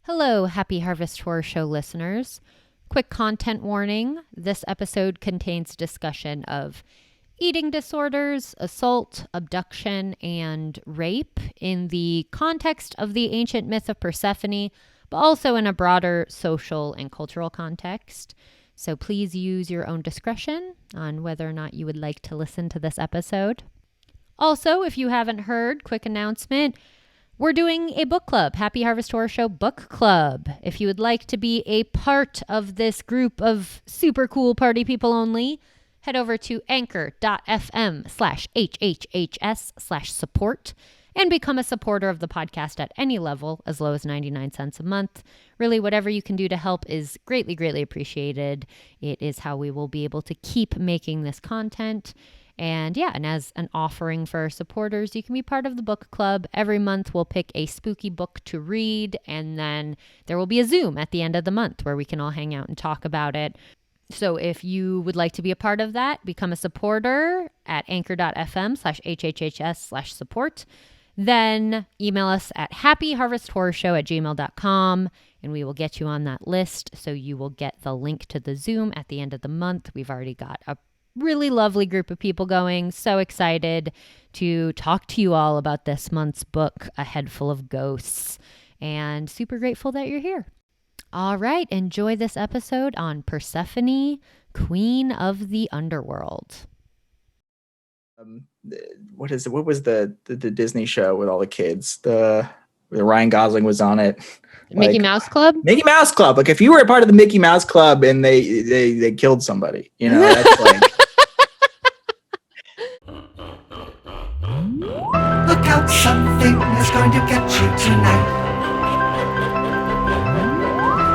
Hello, Happy Harvest Horror Show listeners. Quick content warning. This episode contains discussion of eating disorders, assault, abduction, and rape in the context of the ancient myth of Persephone, but also in a broader social and cultural context. So please use your own discretion on whether or not you would like to listen to this episode. Also, if you haven't heard, quick announcement. We're doing a book club, Happy Harvest Horror Show Book Club. If you would like to be a part of this group of super cool party people only, head over to anchor.fm/HHHS/support and become a supporter of the podcast at any level, as low as 99 cents a month. Really, whatever you can do to help is greatly, greatly appreciated. It is how we will be able to keep making this content. And as an offering for our supporters, you can be part of the book club. Every month we'll pick a spooky book to read, and then there will be a Zoom at the end of the month where we can all hang out and talk about it. So if you would like to be a part of that, become a supporter at anchor.fm/HHHS/support. Then email us at happyharvesthorrorshow@gmail.com, and we will get you on that list. So you will get the link to the Zoom at the end of the month. We've already got a really lovely group of people going. So excited to talk to you all about this month's book, A Head Full of Ghosts, and super grateful that you're here. All right, enjoy this episode on Persephone, Queen of the Underworld. What was the Disney show with all the kids? The Ryan Gosling was on it. Mickey Mouse Club? Mickey Mouse Club. Like if you were a part of the Mickey Mouse Club and they killed somebody, that's like. Look out, something is going to get you tonight.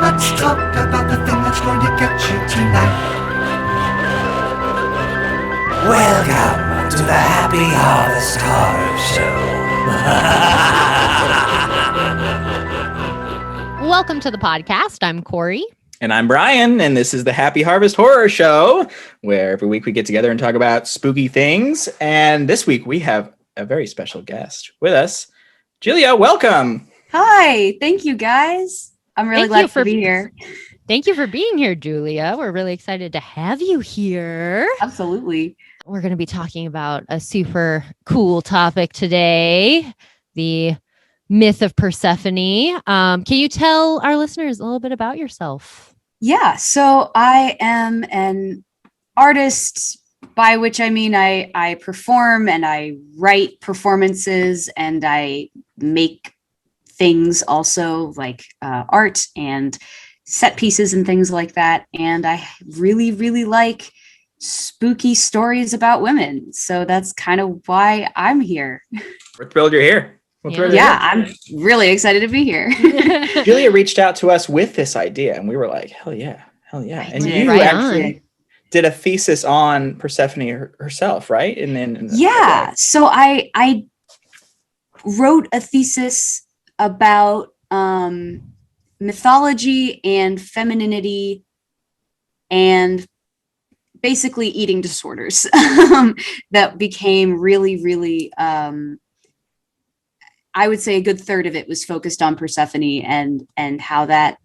Let's talk about the thing that's going to get you tonight. Welcome to the Happy Harvest Horror Show. Welcome to the podcast. I'm Corrie. And I'm Brian, and this is the Happy Harvest Horror Show, where every week we get together and talk about spooky things. And this week we have a very special guest with us. Julia, welcome. Hi, thank you guys. I'm really glad to be here. Thank you for being here, Julia. We're really excited to have you here. Absolutely. We're going to be talking about a super cool topic today, the myth of Persephone. Can you tell our listeners a little bit about yourself? Yeah, so I am an artist, by which I mean I perform and I write performances and I make things also like art and set pieces and things like that. And I really, really like spooky stories about women. So that's kind of why I'm here. We're thrilled you're here. I'm really excited to be here. Julia reached out to us with this idea and we were like, hell yeah. And you actually did a thesis on Persephone herself, right? And then so I wrote a thesis about mythology and femininity and basically eating disorders that became really, really, I would say a good third of it was focused on Persephone and how that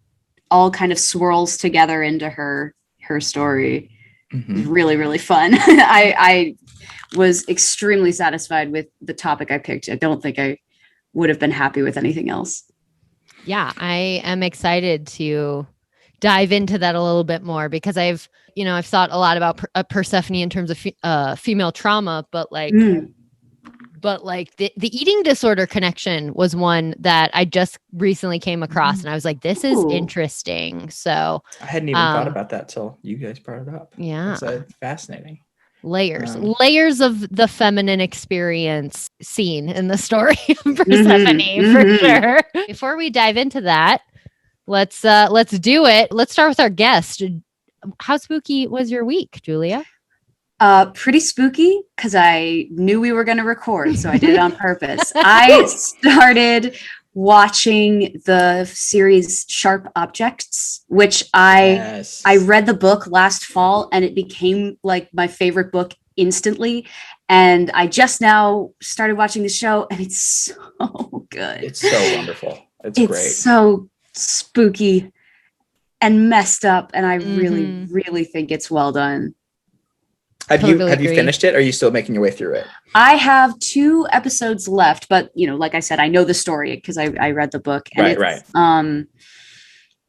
all kind of swirls together into her story. Mm-hmm. Really, really fun. I was extremely satisfied with the topic I picked. I don't think I would have been happy with anything else. Yeah, I am excited to dive into that a little bit more because I've thought a lot about Persephone in terms of female trauma, but the eating disorder connection was one that I just recently came across, and I was like, this is interesting. So I hadn't even thought about that till you guys brought it up. Yeah. It's fascinating. Layers of the feminine experience seen in the story of Persephone for sure. Before we dive into that, let's do it. Let's start with our guest. How spooky was your week, Julia? Pretty spooky because I knew we were going to record, so I did it on purpose. I started watching the series Sharp Objects, which I read the book last fall and it became like my favorite book instantly. And I just now started watching the show and it's so good. It's so wonderful. It's great. So spooky and messed up, and I really, Mhm. really think it's well done. Have Totally you agree. finished it? Or are you still making your way through it? I have 2 episodes left, but like I said, I know the story because I read the book, and Right.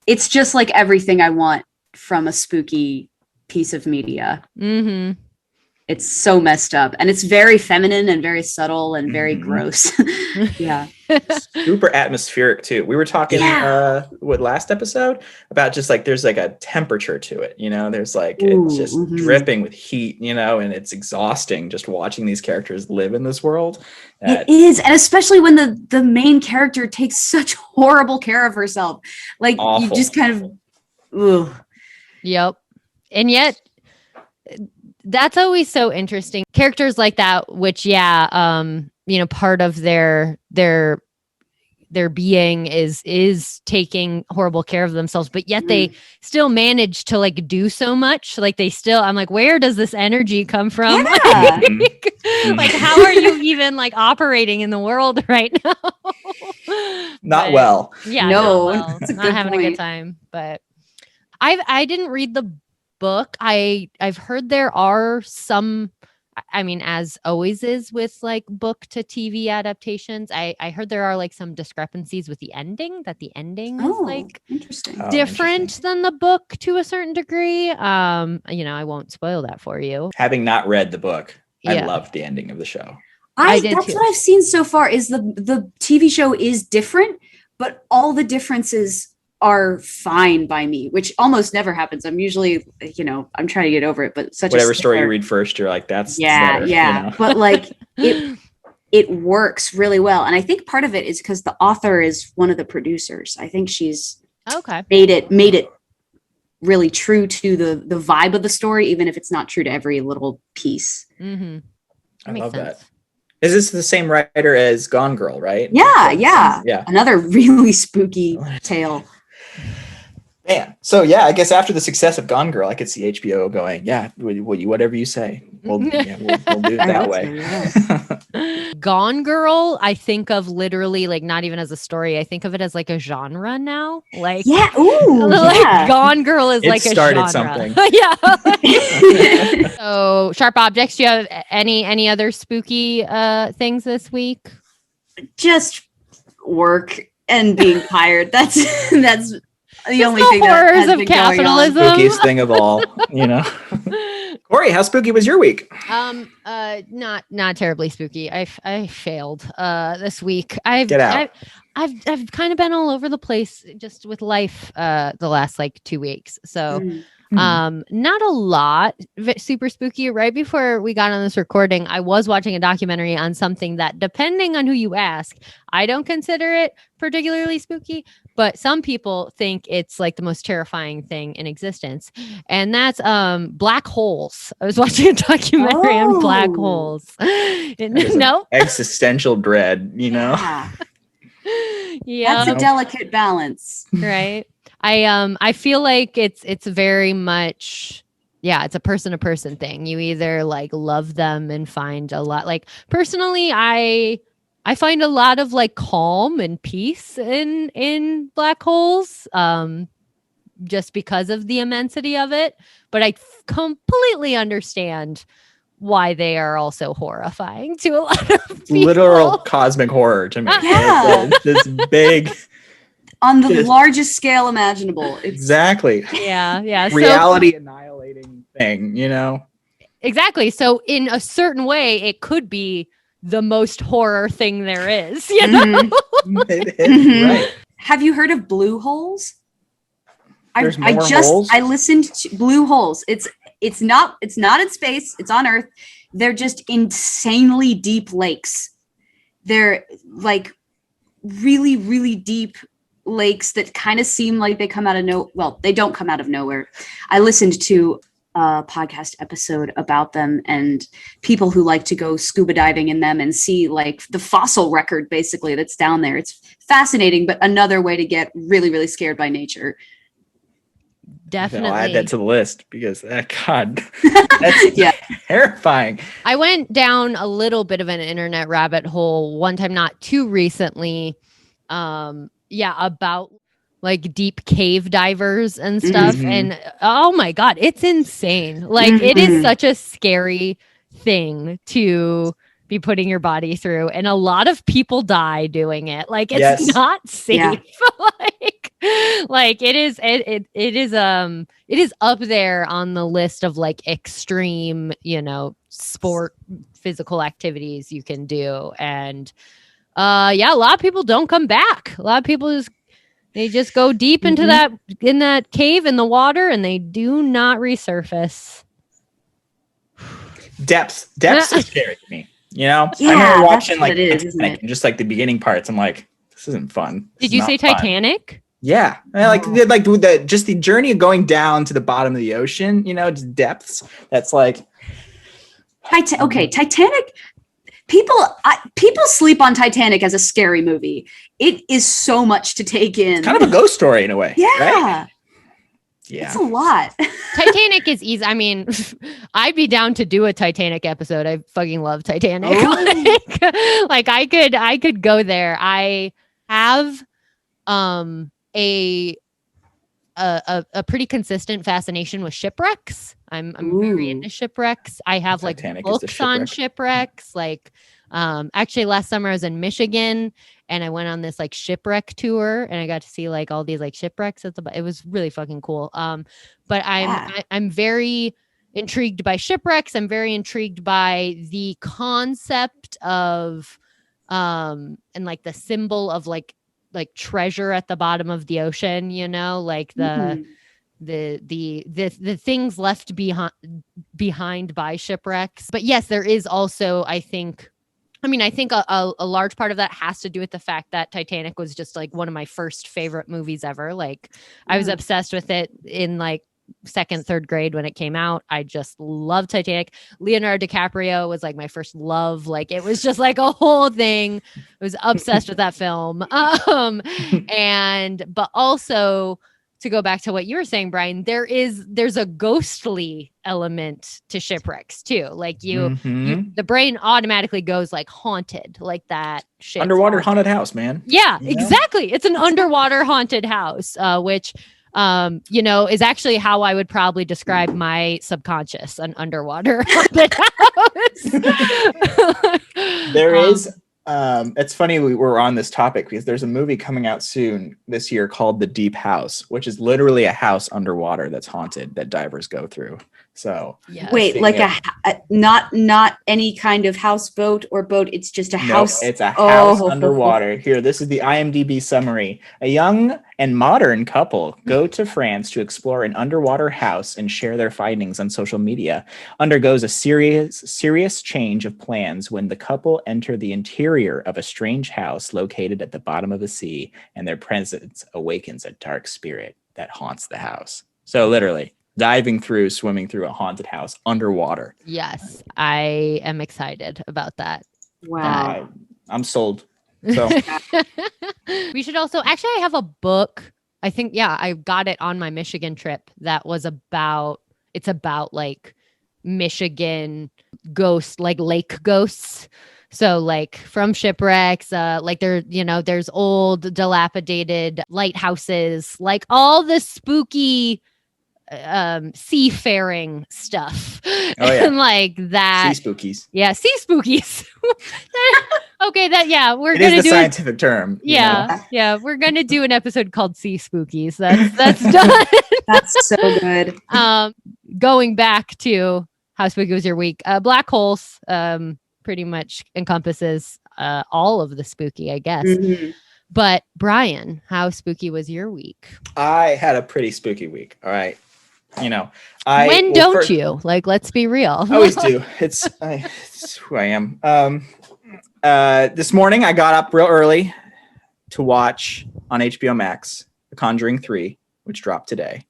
it's just like everything I want from a spooky piece of media. Mm-hmm. It's so messed up, and it's very feminine and very subtle and very Mhm. gross. Yeah. Super atmospheric too. We were talking Yeah. last episode about just like there's like a temperature to it, there's like Ooh, it's just mhm. dripping with heat, and it's exhausting just watching these characters live in this world. It is, and especially when the main character takes such horrible care of herself. Like you Awful. just kind of ugh. Yep. And yet that's always so interesting. Characters like that, which part of their being is taking horrible care of themselves, but yet they still manage to like do so much. Like I'm like, where does this energy come from? Yeah. Like, how are you even like operating in the world right now? Not well. Yeah, No, not well. that's a Not good having a good point. time. But I didn't read the book. I've heard there are some, I mean, as always is with like book to TV adaptations, I heard there are like some discrepancies with the ending, that the ending is like Interesting. Oh, different interesting. than the book to a certain degree. I won't spoil that for you. Having not read the book, I Yeah. loved the ending of the show. I did That's too. what I've seen so far is the TV show is different, but all the differences are fine by me, which almost never happens. I'm usually, I'm trying to get over it, but Whatever story you read first, you're like, that's better. Yeah. But like it works really well. And I think part of it is because the author is one of the producers. I think she's Okay. made it really true to the vibe of the story, even if it's not true to every little piece. Mm-hmm. I love that. Is this the same writer as Gone Girl, right? Yeah. Another really spooky tale. Man. So yeah, I guess after the success of Gone Girl, I could see HBO going, whatever you say. We'll do it that way. Gone Girl, I think of literally like not even as a story. I think of it as like a genre now. Like Gone Girl is like a genre. Something. Yeah. So Sharp Objects, do you have any other spooky things this week? Just work and being tired. That's the only thing horrors of capitalism. Spookiest thing of all, Corrie, how spooky was your week? Not terribly spooky. I failed this week. Get out. I've kind of been all over the place just with life the last like 2 weeks. So not a lot super spooky. Right before we got on this recording, I was watching a documentary on something that, depending on who you ask, I don't consider it particularly spooky, but some people think it's like the most terrifying thing in existence. And that's black holes. I was watching a documentary on black holes. No. Existential dread, Yeah. Yeah. That's a delicate balance. Right. I feel like it's very much, it's a person to person thing. You either like love them and find a lot, like personally, I find a lot of like calm and peace in black holes, just because of the immensity of it. But I completely understand why they are also horrifying to a lot of people. Literal cosmic horror to me. Yeah. This big on the largest scale imaginable. Exactly. Yeah. Reality annihilating thing, Exactly. So in a certain way, it could be the most horror thing there is, know? Right. Have you heard of blue holes? There's more holes? I listened to blue holes. It's not in space, it's on Earth. They're just insanely deep lakes. They're like really, really deep lakes that kind of seem like they come out of they don't come out of nowhere. I listened to a podcast episode about them and people who like to go scuba diving in them and see like the fossil record basically that's down there. It's fascinating, but another way to get really, really scared by nature. Definitely. I'll add that to the list because that's terrifying. I went down a little bit of an internet rabbit hole one time, not too recently. About like deep cave divers and stuff. Mhm. And oh my God, it's insane. Like it is such a scary thing to be putting your body through. And a lot of people die doing it. Like it's Yes. not safe. Yeah. like it is up there on the list of like extreme, sport physical activities you can do. And yeah, a lot of people don't come back. A lot of people they just go deep into that cave in the water and they do not resurface. Depths is scary to me. I Yeah, remember that's watching what like it is, isn't Titanic, it? and just like the beginning parts, I'm like, this isn't fun. This Did is you not say fun. Titanic? Yeah, like the journey of going down to the bottom of the ocean. Just depths. That's like Okay, Titanic. People sleep on Titanic as a scary movie. It is so much to take in. kind of a ghost story in a way. Yeah. Right? Yeah. It's a lot. Titanic is easy. I mean, I'd be down to do a Titanic episode. I fucking love Titanic. Oh. Like I could go there. I have a pretty consistent fascination with shipwrecks. I'm very into shipwrecks. I have like Titanic is the books on shipwrecks. Like actually last summer I was in Michigan and I went on this like shipwreck tour and I got to see like all these like shipwrecks it was really fucking cool. But I'm very intrigued by shipwrecks. I'm very intrigued by the concept of and like the symbol of like treasure at the bottom of the ocean, like the things left behind by shipwrecks. But yes, there is also, I think a large part of that has to do with the fact that Titanic was just like one of my first favorite movies ever. Like I was obsessed with it in like second, third grade when it came out. I just loved Titanic. Leonardo DiCaprio was like my first love. Like it was just like a whole thing. I was obsessed with that film. But also to go back to what you were saying, Brian, there's a ghostly element to shipwrecks too. Like the brain automatically goes like haunted, like that shit. Underwater haunted house, man. Yeah, exactly. It's an underwater haunted house, which is actually how I would probably describe my subconscious, an underwater haunted house. There is. It's funny we're on this topic because there's a movie coming out soon this year called The Deep House, which is literally a house underwater that's haunted that divers go through. So wait, like not any kind of houseboat or boat. It's just a house. It's a house underwater. Here, this is the IMDb summary. A young and modern couple go to France to explore an underwater house and share their findings on social media. Undergoes a serious change of plans when the couple enter the interior of a strange house located at the bottom of the sea, and their presence awakens a dark spirit that haunts the house. So literally swimming through a haunted house underwater. Yes, I am excited about that. Wow. I'm sold. So we should also I have a book. I think, I got it on my Michigan trip that was about like Michigan ghosts, like lake ghosts. So like from shipwrecks, like there's old dilapidated lighthouses, like all the spooky seafaring stuff. And like that sea spookies. Sea spookies. Okay, we're it gonna is the do scientific term. We're gonna do an episode called Sea Spookies. That's done. That's so good. Going back to how spooky was your week, black holes pretty much encompasses all of the spooky, I guess. But Brian, how spooky was your week? I had a pretty spooky week. All right. You? Like, let's be real. I always do. It's who I am. This morning I got up real early to watch on HBO Max The Conjuring 3, which dropped today.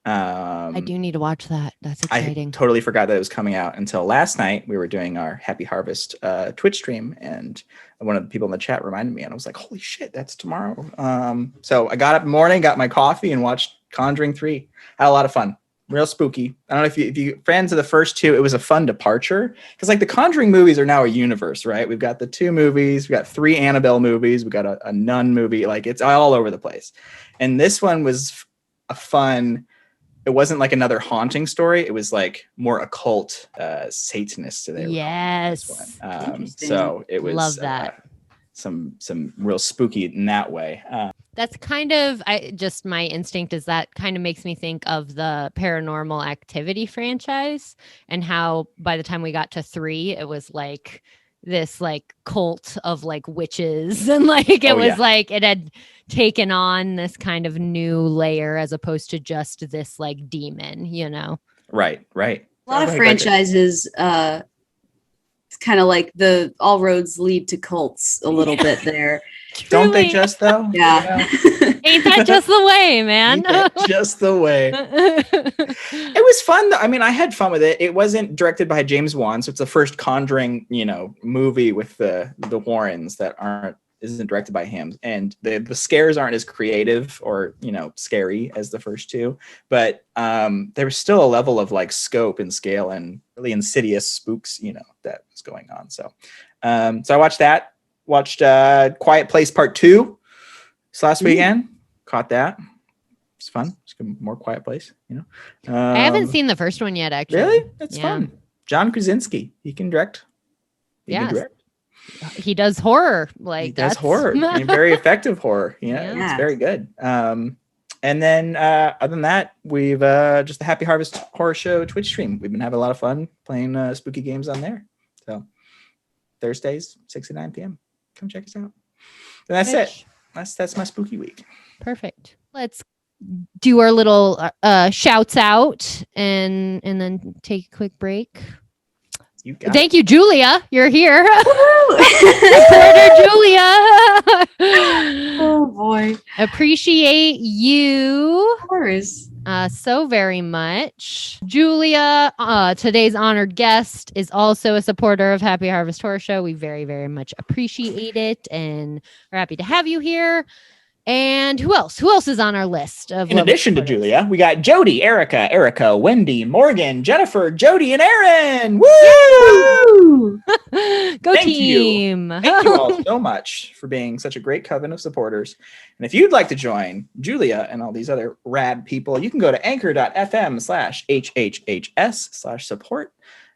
I do need to watch that. That's exciting. I totally forgot that it was coming out until last night. We were doing our Happy Harvest Twitch stream, and one of the people in the chat reminded me, and I was like, holy shit, that's tomorrow. So I got up in the morning, got my coffee, and watched Conjuring 3. Had a lot of fun. real spooky. I don't know if you fans of the first two, it was a fun departure because like the Conjuring movies are now a universe, right? We've got the 2 movies, we've got 3 Annabelle movies, we've got a Nun movie, like it's all over the place. And this one was a fun. It wasn't like another haunting story. It was like more occult Satanist to their Yes. so it was Love that. Some real spooky in that way. That's kind of my instinct is that kind of makes me think of the Paranormal Activity franchise and how by the time we got to 3, it was like this like cult of like witches and like it was like it had taken on this kind of new layer as opposed to just this like demon, you know? Right. A lot of franchises, it's kind of like all roads lead to cults a little bit there. Don't they just though? Yeah. Ain't that just the way, man? Ain't that just the way. It was fun though. I mean, I had fun with it. It wasn't directed by James Wan, so it's the first Conjuring, movie with the Warrens that isn't directed by him. And the scares aren't as creative or, scary as the first 2, but there was still a level of like scope and scale and really insidious spooks, that was going on. So I watched that. Watched Quiet Place Part 2 this last weekend. Caught that. It's fun. It's more Quiet Place, I haven't seen the first one yet, actually. Really? It's fun. John Krasinski. He can direct. He does horror. He does horror. And very effective horror. It's very good. And then other than that, we've just the Happy Harvest Horror Show Twitch stream. We've been having a lot of fun playing spooky games on there. So Thursdays, 6 to 9 p.m. Come check us out. And that's it. That's my spooky week. Perfect. Let's do our little shouts out and then take a quick break. Thank you, Julia. You're here. Reporter Julia. Oh boy. Appreciate you. Of course. So very much. Julia, today's honored guest, is also a supporter of Happy Harvest Horror Show. We very, very much appreciate it and are happy to have you here. And who else? Who else is on our list? In addition to Julia, we got Jody, Erica, Wendy, Morgan, Jennifer, Jody, and Aaron. Woo! Go team. Thank you all so much for being such a great coven of supporters. And if you'd like to join Julia and all these other rad people, you can go to anchor.fm/HHHS/support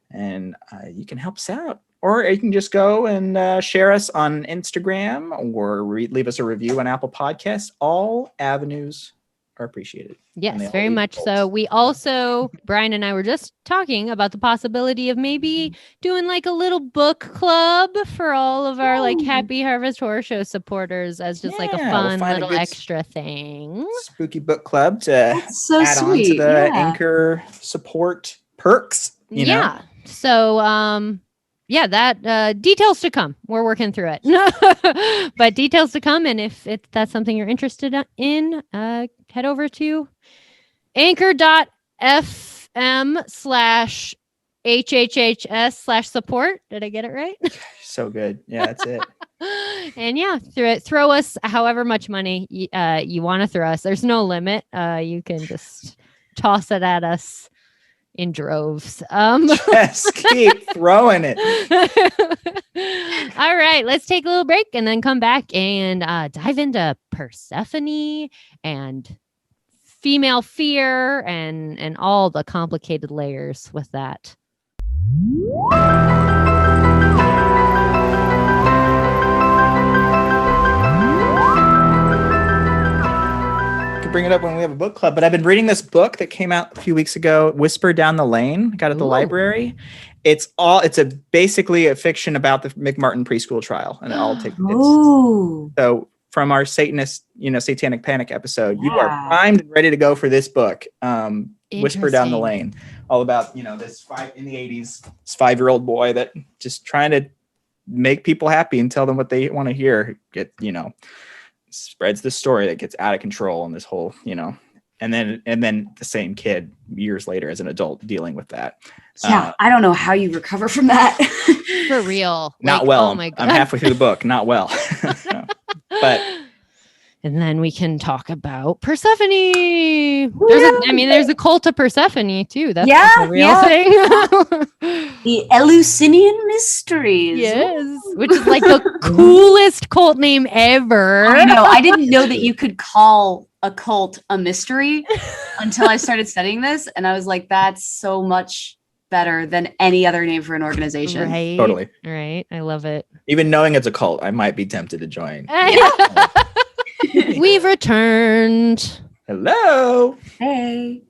and you can help us out. Or you can just go and share us on Instagram or leave us a review on Apple Podcasts. All avenues are appreciated. Yes, very much so. We also, Brian and I were just talking about the possibility of maybe doing like a little book club for all of our like Happy Harvest Horror Show supporters as just like a fun little extra thing. Spooky book club to add on to the Anchor support perks. You know? So, that details to come. We're working through it, but details to come. And if that's something you're interested in, head over to anchor.fm/HHHS/support. Did I get it right? So good. Yeah, that's it. And throw us however much money you want to throw us. There's no limit. You can just toss it at us in droves. Just keep throwing it. All right, let's take a little break and then come back and dive into Persephone and female fear and all the complicated layers with that. Bring it up when we have a book club, but I've been reading this book that came out a few weeks ago, Whisper Down the Lane. Got it at the library. It's basically a fiction about the McMartin preschool trial, and it all takes so from our Satanist, Satanic Panic episode, you are primed and ready to go for this book. Whisper Down the Lane, all about this in the 80s, this 5-year-old boy that just trying to make people happy and tell them what they want to hear. Spreads this story that gets out of control and this whole, and then the same kid years later as an adult dealing with that. I don't know how you recover from that. For real. Not well. Oh my God. I'm halfway through the book. Not well. But And then we can talk about Persephone. There's a cult of Persephone too. That's a real thing. The Eleusinian Mysteries. Yes, which is like the coolest cult name ever. I know. I didn't know that you could call a cult a mystery until I started studying this. And I was like, that's so much better than any other name for an organization. Right. Totally. Right. I love it. Even knowing it's a cult, I might be tempted to join. We've returned. Hello. Hey.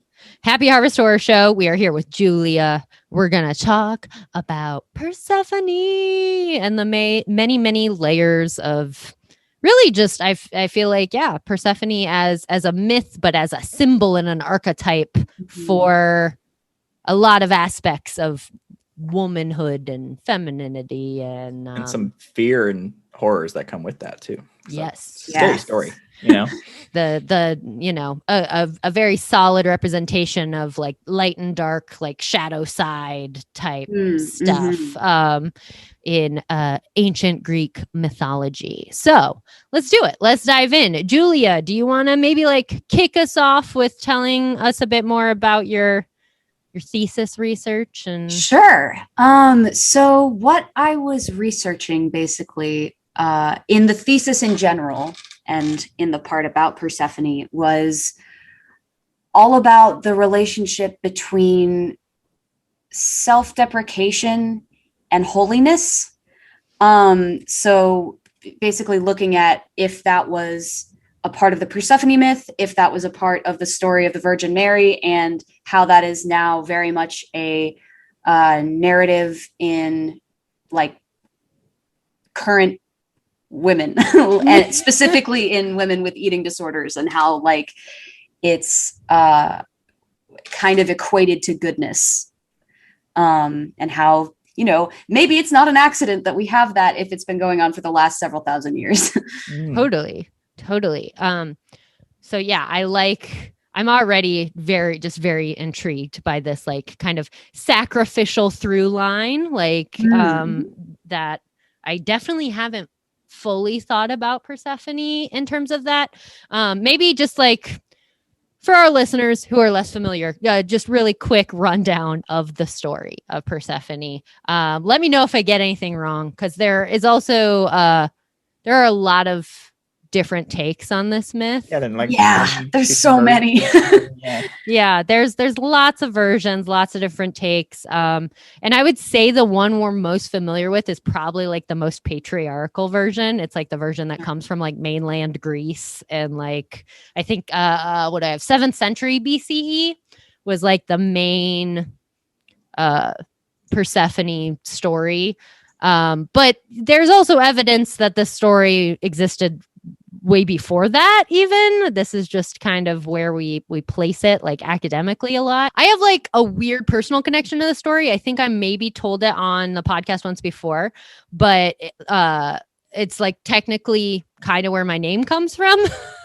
Happy Harvest Horror Show. We are here with Julia. We're going to talk about Persephone and the many, many layers of really just, I feel like, Persephone as a myth, but as a symbol and an archetype for a lot of aspects of womanhood and femininity and some fear and horrors that come with that too. So, yes. Scary story. You know, a very solid representation of like light and dark, like shadow side type stuff in ancient Greek mythology. So let's do it. Let's dive in. Julia, do you want to maybe like kick us off with telling us a bit more about your thesis research? And Sure. So what I was researching basically in the thesis in general and in the part about Persephone was all about the relationship between self-deprecation and holiness. So basically looking at if that was a part of the Persephone myth, if that was a part of the story of the Virgin Mary, and how that is now very much a narrative in like current women and specifically in women with eating disorders, and how like it's kind of equated to goodness, and how, you know, maybe it's not an accident that we have that if it's been going on for the last several thousand years. Totally. So yeah, I'm already very intrigued by this like kind of sacrificial through line, like that I definitely haven't fully thought about Persephone in terms of that. Maybe just like for our listeners who are less familiar, just really quick rundown of the story of Persephone. Let me know if I get anything wrong, because there is also there are a lot of different takes on this myth. There's so many. There's lots of versions, lots of different takes. And I would say the one we're most familiar with is probably like the most patriarchal version. It's like the version that comes from like mainland Greece, and like I think 7th century BCE was like the main Persephone story. But there's also evidence that the story existed way before that. Even this is just kind of where we place it like academically a lot. I have like a weird personal connection to the story. I think I maybe told it on the podcast once before, but it's like technically kind of where my name comes from.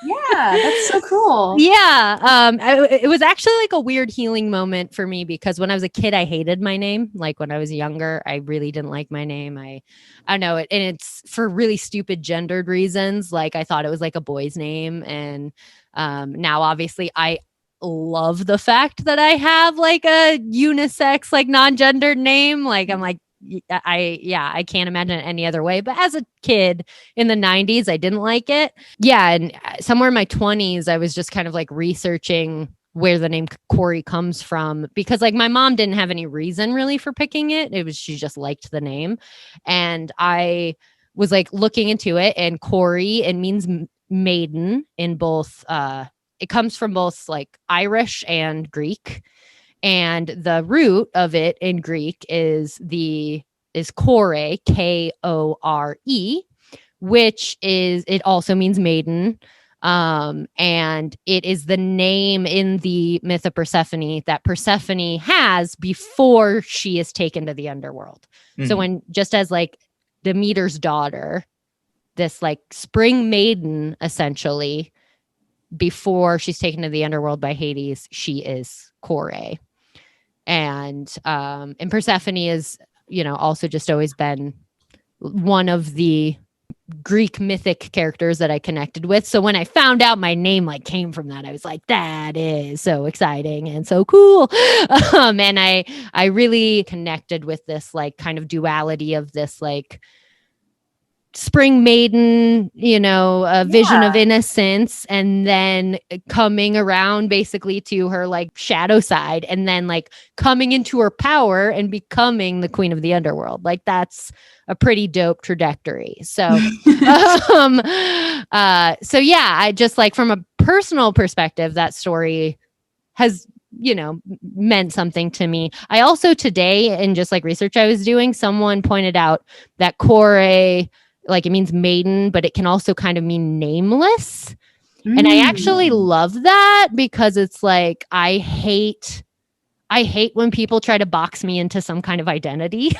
Yeah, that's so cool. It was actually like a weird healing moment for me, because when I was a kid, I hated my name. Like when I was younger, I really didn't like my name. I don't know it, and it's for really stupid gendered reasons. Like I thought it was like a boy's name, and now obviously I love the fact that I have like a unisex, like non-gendered name. Like I'm like, I can't imagine it any other way. But as a kid in the 90s, I didn't like it. Yeah. And somewhere in my 20s, I was just kind of like researching where the name Corrie comes from, because like my mom didn't have any reason really for picking it. It was, she just liked the name. And I was like looking into it, and Corrie, it means maiden in both, it comes from both like Irish and Greek. And the root of it in Greek is Kore, Kore, which is, it also means maiden. And it is the name in the myth of Persephone that Persephone has before she is taken to the underworld. Mm-hmm. So when, just as like Demeter's daughter, this like spring maiden, essentially, before she's taken to the underworld by Hades, she is Kore. And Persephone is, you know, also just always been one of the Greek mythic characters that I connected with. So when I found out my name like came from that, I was like, that is so exciting and so cool. And I really connected with this like kind of duality of this like spring maiden, a vision of innocence, and then coming around basically to her like shadow side, and then like coming into her power and becoming the queen of the underworld. Like that's a pretty dope trajectory. So so yeah, I just like from a personal perspective, that story has meant something to me. I also today, in just like research I was doing, someone pointed out that Corrie, like it means maiden, but it can also kind of mean nameless. And I actually love that, because it's like I hate when people try to box me into some kind of identity.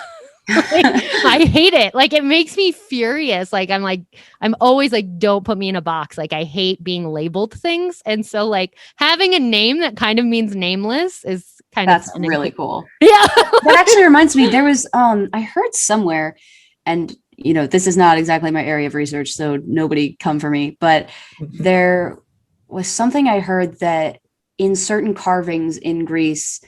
Like, I hate it. Like it makes me furious. Like I'm always like, don't put me in a box. Like I hate being labeled things. And so like having a name that kind of means nameless is that's really cool. Yeah. That actually reminds me, there was I heard somewhere, and this is not exactly my area of research, so nobody come for me, but there was something I heard that in certain carvings in Greece,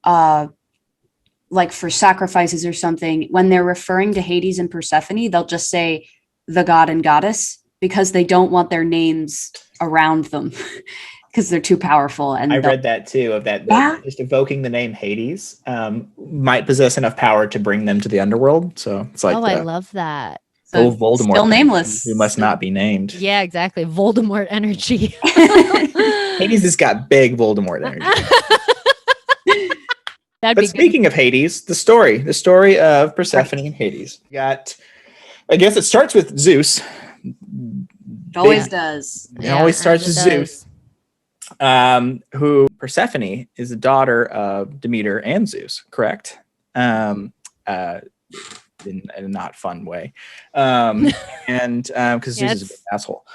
like for sacrifices or something, when they're referring to Hades and Persephone, they'll just say the god and goddess, because they don't want their names around them because they're too powerful. And I read that too, of that just evoking the name Hades might possess enough power to bring them to the underworld. So it's like, I love that. So Voldemort, still nameless, who must not be named. Yeah, exactly. Voldemort energy. Hades has got big Voldemort energy. But speaking of Hades, the story of Persephone and Hades. I guess it starts with Zeus. It always does. It always starts with Zeus. Who Persephone is the daughter of Demeter and Zeus, correct? In a not fun way. And because Zeus is a big asshole.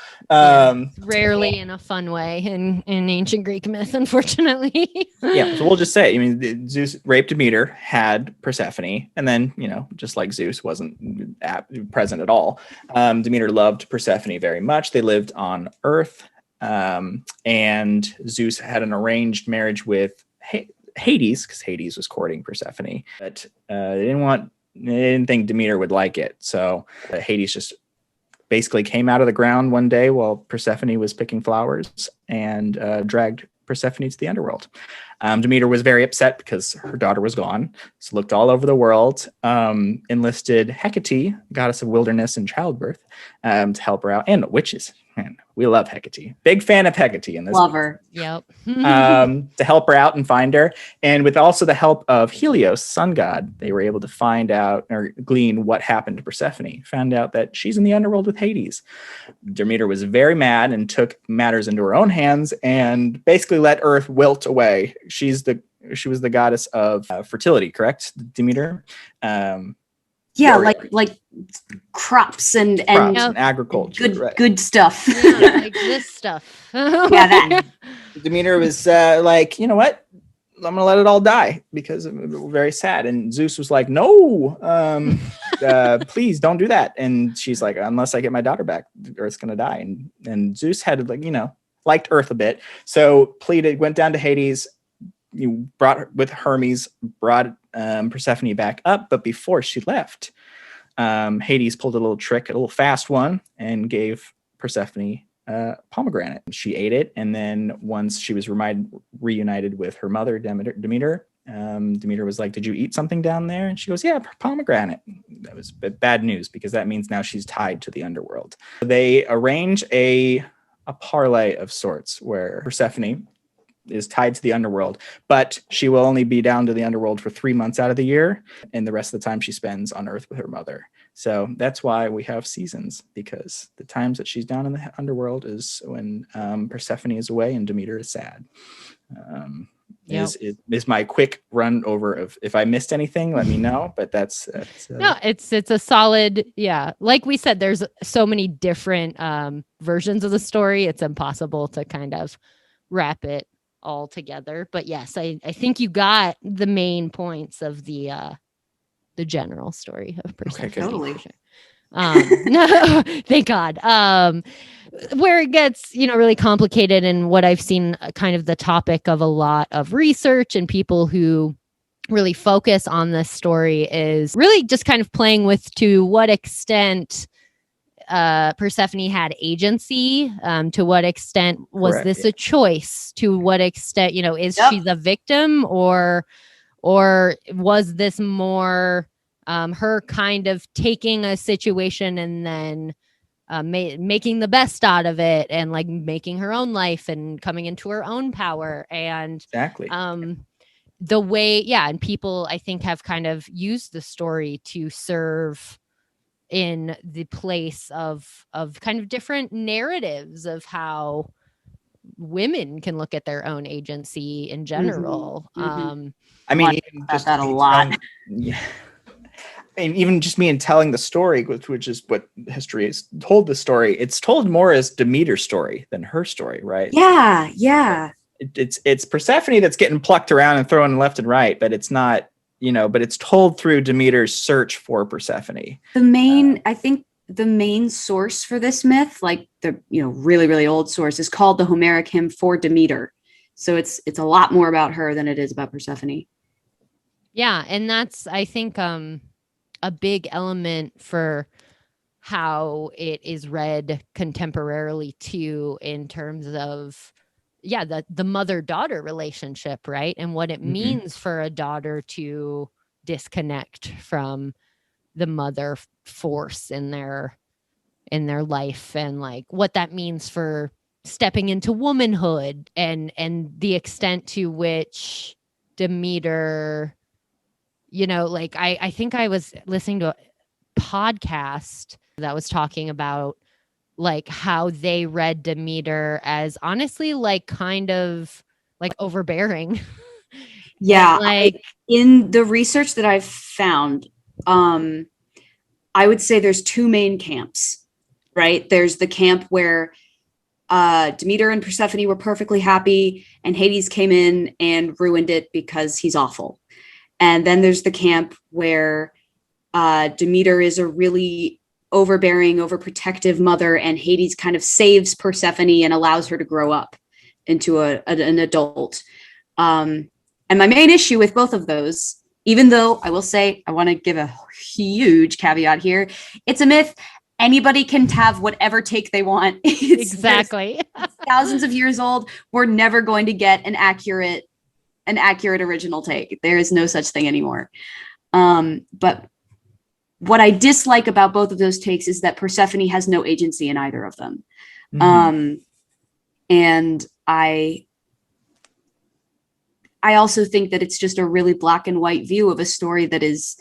Rarely in a fun way in ancient Greek myth, unfortunately. Yeah, so we'll just say, Zeus raped Demeter, had Persephone, and then, just like Zeus wasn't present at all. Demeter loved Persephone very much. They lived on Earth, and Zeus had an arranged marriage with Hades, because Hades was courting Persephone, but they didn't think Demeter would like it. So Hades just basically came out of the ground one day while Persephone was picking flowers and dragged Persephone to the underworld. Demeter was very upset because her daughter was gone. So looked all over the world, enlisted Hecate, goddess of wilderness and childbirth, to help her out, and witches. Man, we love Hecate. Big fan of Hecate in this. Love her. Yep. To help her out and find her. And with also the help of Helios, sun god, they were able to find out or glean what happened to Persephone. Found out that she's in the underworld with Hades. Demeter was very mad and took matters into her own hands and basically let Earth wilt away. She was the goddess of fertility, correct, Demeter? Yeah, like crops and agriculture, good stuff. Yeah, like this stuff. Yeah, that. Demeter was like, you know what? I'm gonna let it all die because I'm very sad. And Zeus was like, no, please don't do that. And she's like, unless I get my daughter back, Earth's gonna die. And Zeus had liked Earth a bit, so went down to Hades. You brought Persephone back up, but before she left, Hades pulled a little trick, a little fast one, and gave Persephone pomegranate. She ate it, and then once she was reunited with her mother, Demeter, Demeter was like, "Did you eat something down there?" And she goes, "Yeah, pomegranate." That was bad news because that means now she's tied to the underworld. They arrange a parlay of sorts where Persephone is tied to the underworld, but she will only be down to the underworld for 3 months out of the year, and the rest of the time she spends on Earth with her mother. So that's why we have seasons, because the times that she's down in the underworld is when Persephone is away and Demeter is sad. Is my quick run over of, if I missed anything, let me know, but that's no, it's a solid, like we said, there's so many different versions of the story, it's impossible to kind of wrap it all together. But yes, I think you got the main points of the general story of Persephone. Totally. No, thank God. Where it gets, really complicated, and what I've seen kind of the topic of a lot of research and people who really focus on this story is really just kind of playing with to what extent Persephone had agency. To what extent was Correct, this yeah. a choice? To what extent, is Yep. she the victim, or was this more her kind of taking a situation and then making the best out of it, and like making her own life and coming into her own power? And Exactly. the way, and people I think have kind of used the story to serve in the place of kind of different narratives of how women can look at their own agency in general. I mean, Watch even about just that a me lot. yeah. And even just me in telling the story, which is what history is told the story, it's told more as Demeter's story than her story, right? Yeah. It's Persephone that's getting plucked around and thrown left and right, but it's not, but it's told through Demeter's search for Persephone. I think the main source for this myth, like the really, really old source, is called the Homeric hymn for Demeter. So it's a lot more about her than it is about Persephone. Yeah, and that's, I think, a big element for how it is read contemporarily too, in terms of the mother-daughter relationship, right? And what it means for a daughter to disconnect from the mother force in their life, and like what that means for stepping into womanhood, and the extent to which Demeter, like I think I was listening to a podcast that was talking about like how they read Demeter as honestly like kind of like overbearing. Yeah, Like, in the research that I've found, I would say there's two main camps, right? There's the camp where Demeter and Persephone were perfectly happy, and Hades came in and ruined it because he's awful. And then there's the camp where Demeter is a really overbearing, overprotective mother, and Hades kind of saves Persephone and allows her to grow up into an adult. And my main issue with both of those, even though I will say, I want to give a huge caveat here, it's a myth. Anybody can have whatever take they want. exactly. Thousands of years old. We're never going to get an accurate original take. There is no such thing anymore. But what I dislike about both of those takes is that Persephone has no agency in either of them. And I also think that it's just a really black and white view of a story that is,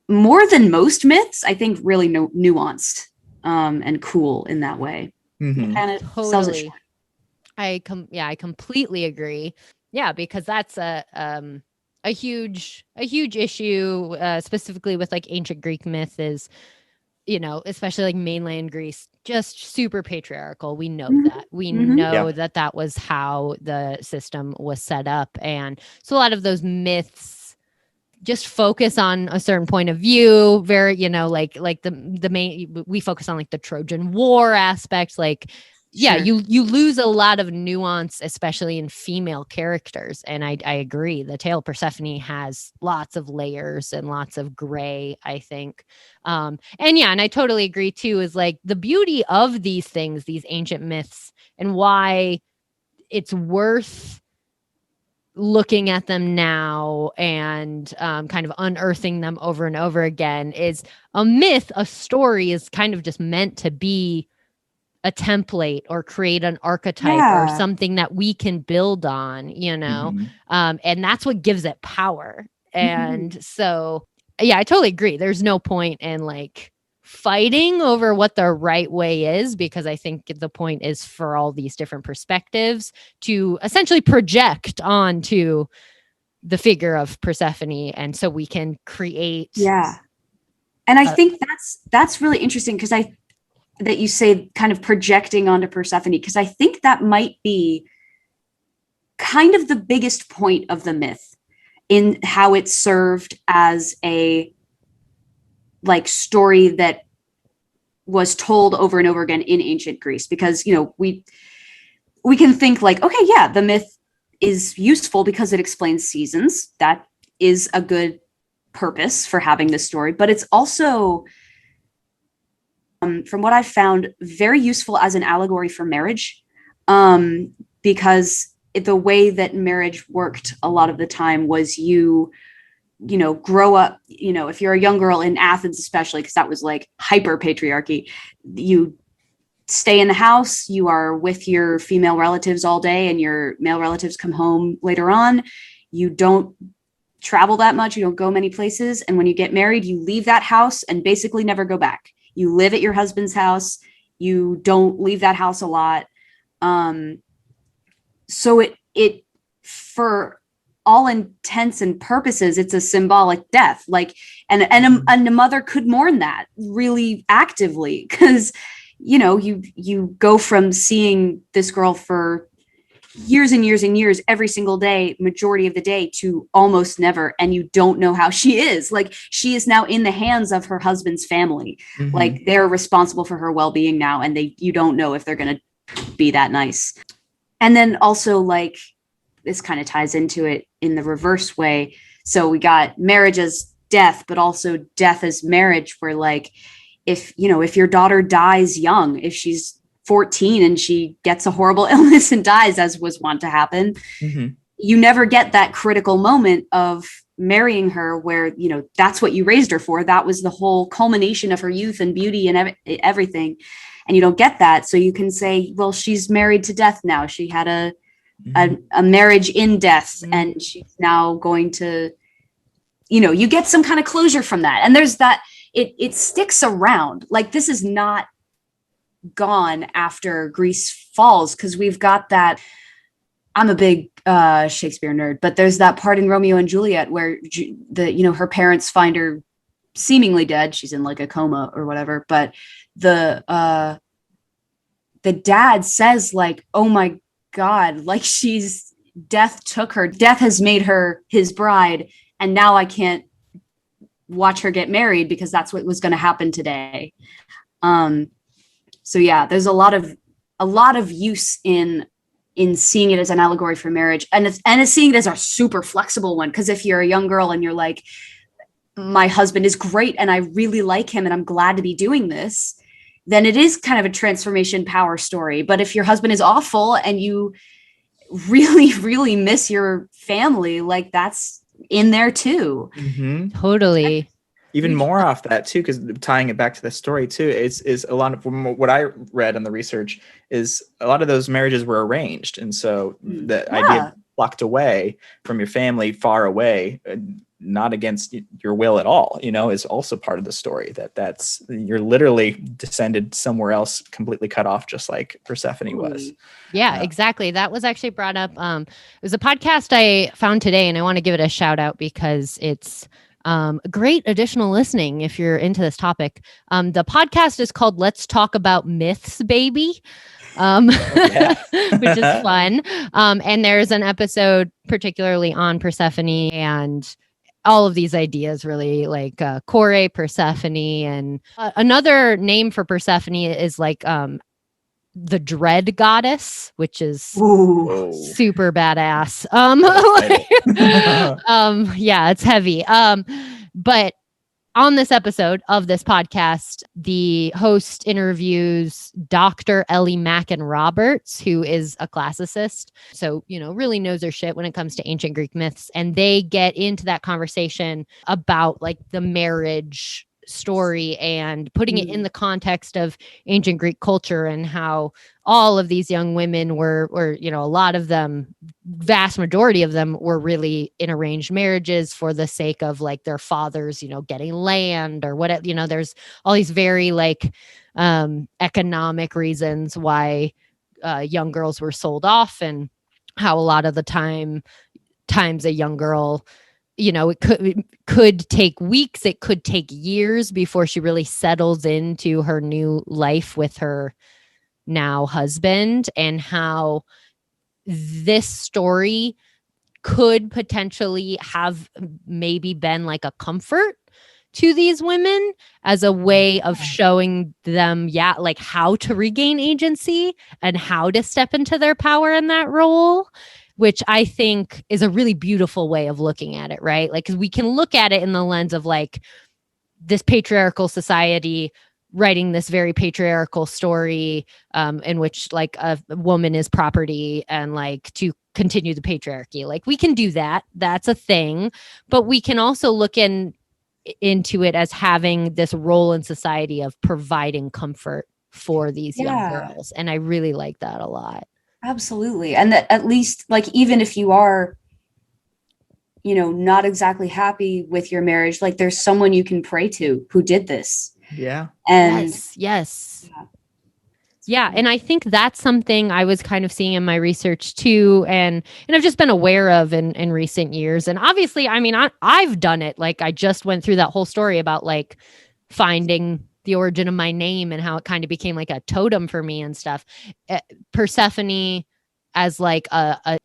more than most myths, I think, really nuanced and cool in that way. It kind of sells it Totally. short. I completely agree. Yeah, because that's a huge issue, specifically with like ancient Greek myth, is, especially like mainland Greece, just super patriarchal. We know that. We know that was how the system was set up. And so a lot of those myths just focus on a certain point of view, very, like the main, we focus on like the Trojan War aspects, like, Sure. you lose a lot of nuance, especially in female characters. And I agree. The tale of Persephone has lots of layers and lots of gray, I think. And I totally agree too, is like the beauty of these things, these ancient myths, and why it's worth looking at them now and kind of unearthing them over and over again, is a myth, a story is kind of just meant to be a template or create an archetype or something that we can build on, and that's what gives it power. And so, I totally agree. There's no point in like fighting over what the right way is, because I think the point is for all these different perspectives to essentially project onto the figure of Persephone, and so we can create. Yeah. And I think that's really interesting, because that you say kind of projecting onto Persephone, because I think that might be kind of the biggest point of the myth in how it served as a like story that was told over and over again in ancient Greece, because, you know, we can think like, okay, yeah, the myth is useful because it explains seasons. That is a good purpose for having this story, but it's also, from what I've found, very useful as an allegory for marriage, because the way that marriage worked a lot of the time was you know, grow up, you know, if you're a young girl in Athens, especially, because that was like hyper patriarchy, you stay in the house, you are with your female relatives all day, and your male relatives come home later on. You don't travel that much. You don't go many places. And when you get married, you leave that house and basically never go back. You live at your husband's house. You don't leave that house a lot. So it for all intents and purposes, it's a symbolic death. Like, and a mother could mourn that really actively, because, you know, you go from seeing this girl for years and years and years, every single day, majority of the day, to almost never, and you don't know how she is. Like, she is now in the hands of her husband's family. Mm-hmm. Like, they're responsible for her well-being now, and you don't know if they're going to be that nice. And then also, like, this kind of ties into it in the reverse way. So we got marriage as death, but also death as marriage, where, like, if your daughter dies young, if she's 14 and she gets a horrible illness and dies, as was wont to happen, Mm-hmm. you never get that critical moment of marrying her where, you know, that's what you raised her for. That was the whole culmination of her youth and beauty and everything. And you don't get that. So you can say, well, she's married to death now. She had a marriage in death, and she's now going to, you know, you get some kind of closure from that. And there's that, it sticks around. Like, this is not gone after Greece falls, because we've got that. I'm a big Shakespeare nerd, but there's that part in Romeo and Juliet where her parents find her seemingly dead. She's in like a coma or whatever, but the dad says, like, oh my God, like, death took her. Death has made her his bride, and now I can't watch her get married because that's what was going to happen today. So yeah, there's a lot of use in seeing it as an allegory for marriage, and seeing it as a super flexible one. Because if you're a young girl and you're like, my husband is great and I really like him and I'm glad to be doing this, then it is kind of a transformation power story. But if your husband is awful and you really, really miss your family, like, that's in there too. Mm-hmm. Totally. Even more off that too, because tying it back to the story too, is a lot of what I read on the research is a lot of those marriages were arranged, and so the idea of locked away from your family, far away, not against your will at all, you know, is also part of the story. That's you're literally descended somewhere else, completely cut off, just like Persephone was. Yeah, exactly. That was actually brought up. It was a podcast I found today, and I want to give it a shout out because it's great additional listening if you're into this topic. The podcast is called Let's Talk About Myths, Baby. Which is fun. And there's an episode particularly on Persephone and all of these ideas, really, like Corrie, Persephone, and another name for Persephone is like the dread goddess, which is super badass. Yeah, it's heavy. But on this episode of this podcast, the host interviews Dr. Ellie Mackin Roberts, who is a classicist. So, you know, really knows her shit when it comes to ancient Greek myths. And they get into that conversation about like the marriage story and putting it in the context of ancient Greek culture and how all of these young women were, you know, a lot of them, vast majority of them were really in arranged marriages for the sake of like their fathers, you know, getting land or what, you know, there's all these very like economic reasons why young girls were sold off, and how a lot of the times a young girl, you know, it could take weeks, it could take years before she really settles into her new life with her now husband, and how this story could potentially have maybe been like a comfort to these women as a way of showing them, like how to regain agency and how to step into their power in that role, which I think is a really beautiful way of looking at it, right? Like, because we can look at it in the lens of like this patriarchal society writing this very patriarchal story in which like a woman is property and like to continue the patriarchy. Like we can do that. That's a thing. But we can also look into it as having this role in society of providing comfort for these young girls. And I really like that a lot. Absolutely. And that at least like, even if you are, you know, not exactly happy with your marriage, like there's someone you can pray to who did this. Yeah. And yes. Yeah. And I think that's something I was kind of seeing in my research too. And I've just been aware of in recent years. And obviously, I mean, I've done it. Like I just went through that whole story about like finding the origin of my name and how it kind of became like a totem for me and stuff. Persephone as like a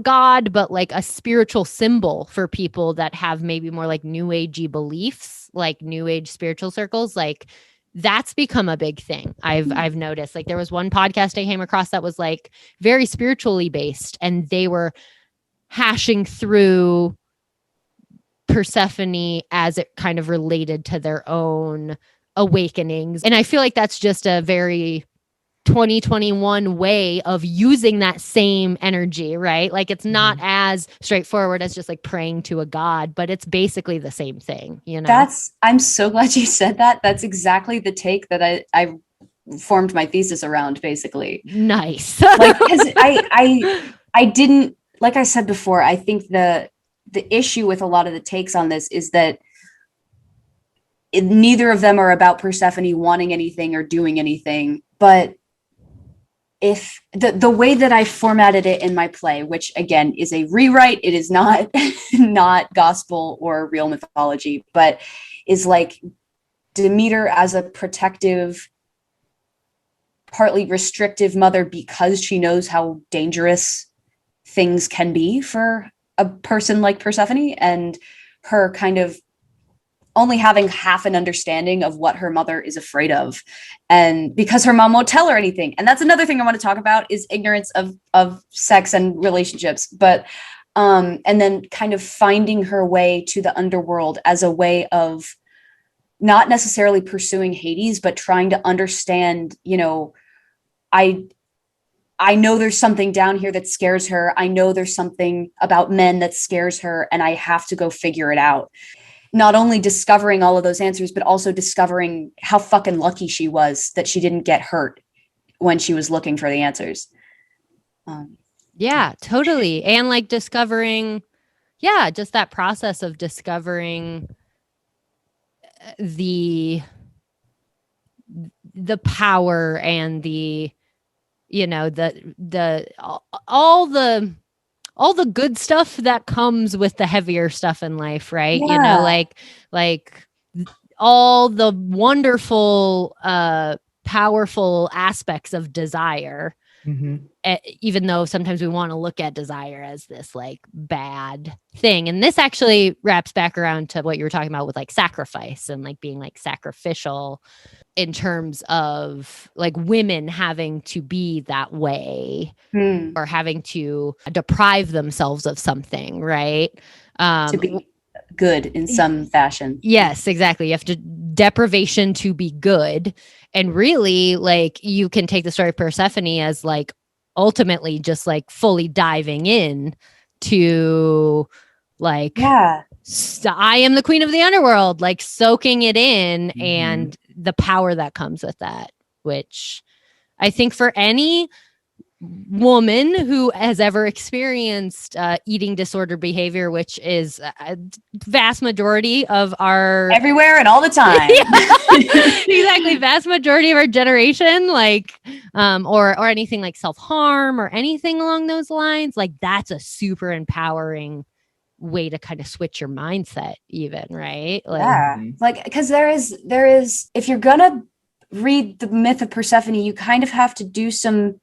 god, but like a spiritual symbol for people that have maybe more like new agey beliefs, like new age spiritual circles. Like that's become a big thing. I've noticed. Like there was one podcast I came across that was like very spiritually based, and they were hashing through Persephone as it kind of related to their own awakenings. And I feel like that's just a very 2021 way of using that same energy, right? Like it's not as straightforward as just like praying to a god, but it's basically the same thing, you know? I'm so glad you said that. That's exactly the take that I formed my thesis around, basically. Nice. Like, because I didn't, like I said before, I think the issue with a lot of the takes on this is that neither of them are about Persephone wanting anything or doing anything, but if the way that I formatted it in my play, which again is a rewrite, it is not gospel or real mythology, but is like Demeter as a protective, partly restrictive mother because she knows how dangerous things can be for a person like Persephone, and her kind of only having half an understanding of what her mother is afraid of. And because her mom won't tell her anything. And that's another thing I want to talk about is ignorance of sex and relationships. But, and then kind of finding her way to the underworld as a way of not necessarily pursuing Hades, but trying to understand, you know, I know there's something down here that scares her. I know there's something about men that scares her, and I have to go figure it out. Not only discovering all of those answers, but also discovering how fucking lucky she was that she didn't get hurt when she was looking for the answers. Yeah, totally. And like discovering, just that process of discovering the power and the, you know, all the good stuff that comes with the heavier stuff in life, right? Yeah. You know, like all the wonderful, powerful aspects of desire, even though sometimes we want to look at desire as this like bad thing. And this actually wraps back around to what you were talking about with like sacrifice and like being like sacrificial in terms of like women having to be that way or having to deprive themselves of something, right? To be good in some fashion. Yes, exactly. You have to deprivation to be good. And really, like, you can take the story of Persephone as like ultimately just like fully diving in to like, I am the queen of the underworld, like soaking it in and the power that comes with that, which I think for any woman who has ever experienced eating disorder behavior, which is a vast majority of our everywhere and all the time. Exactly, vast majority of our generation, like or anything like self-harm or anything along those lines, like that's a super empowering way to kind of switch your mindset even, right? Like, like because there is if you're gonna read the myth of Persephone, you kind of have to do some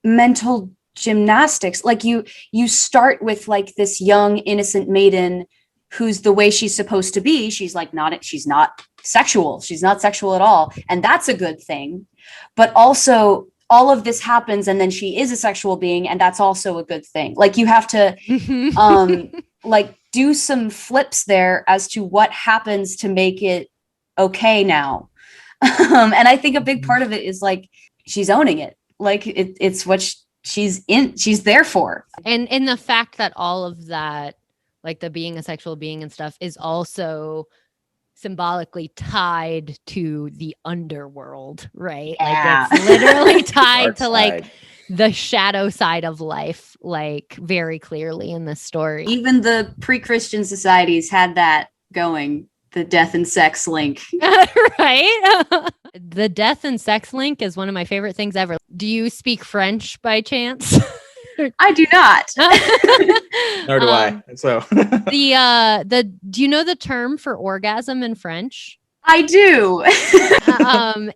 mental gymnastics. Like you start with like this young innocent maiden who's the way she's supposed to be. She's not sexual. She's not sexual at all. And that's a good thing. But also all of this happens and then she is a sexual being, and that's also a good thing. Like you have to like do some flips there as to what happens to make it okay now. And I think a big part of it is like she's owning it. Like it's what she's there for. And the fact that all of that, like the being a sexual being and stuff, is also symbolically tied to the underworld, right? Yeah. Like it's literally tied Dark to like side. the shadow side of life, like very clearly in this story. Even the pre-Christian societies had that going, the death and sex link. Right? The death and sex link is one of my favorite things ever. Do you speak French by chance? I do not. Nor do I. So Do you know the term for orgasm in French? I do.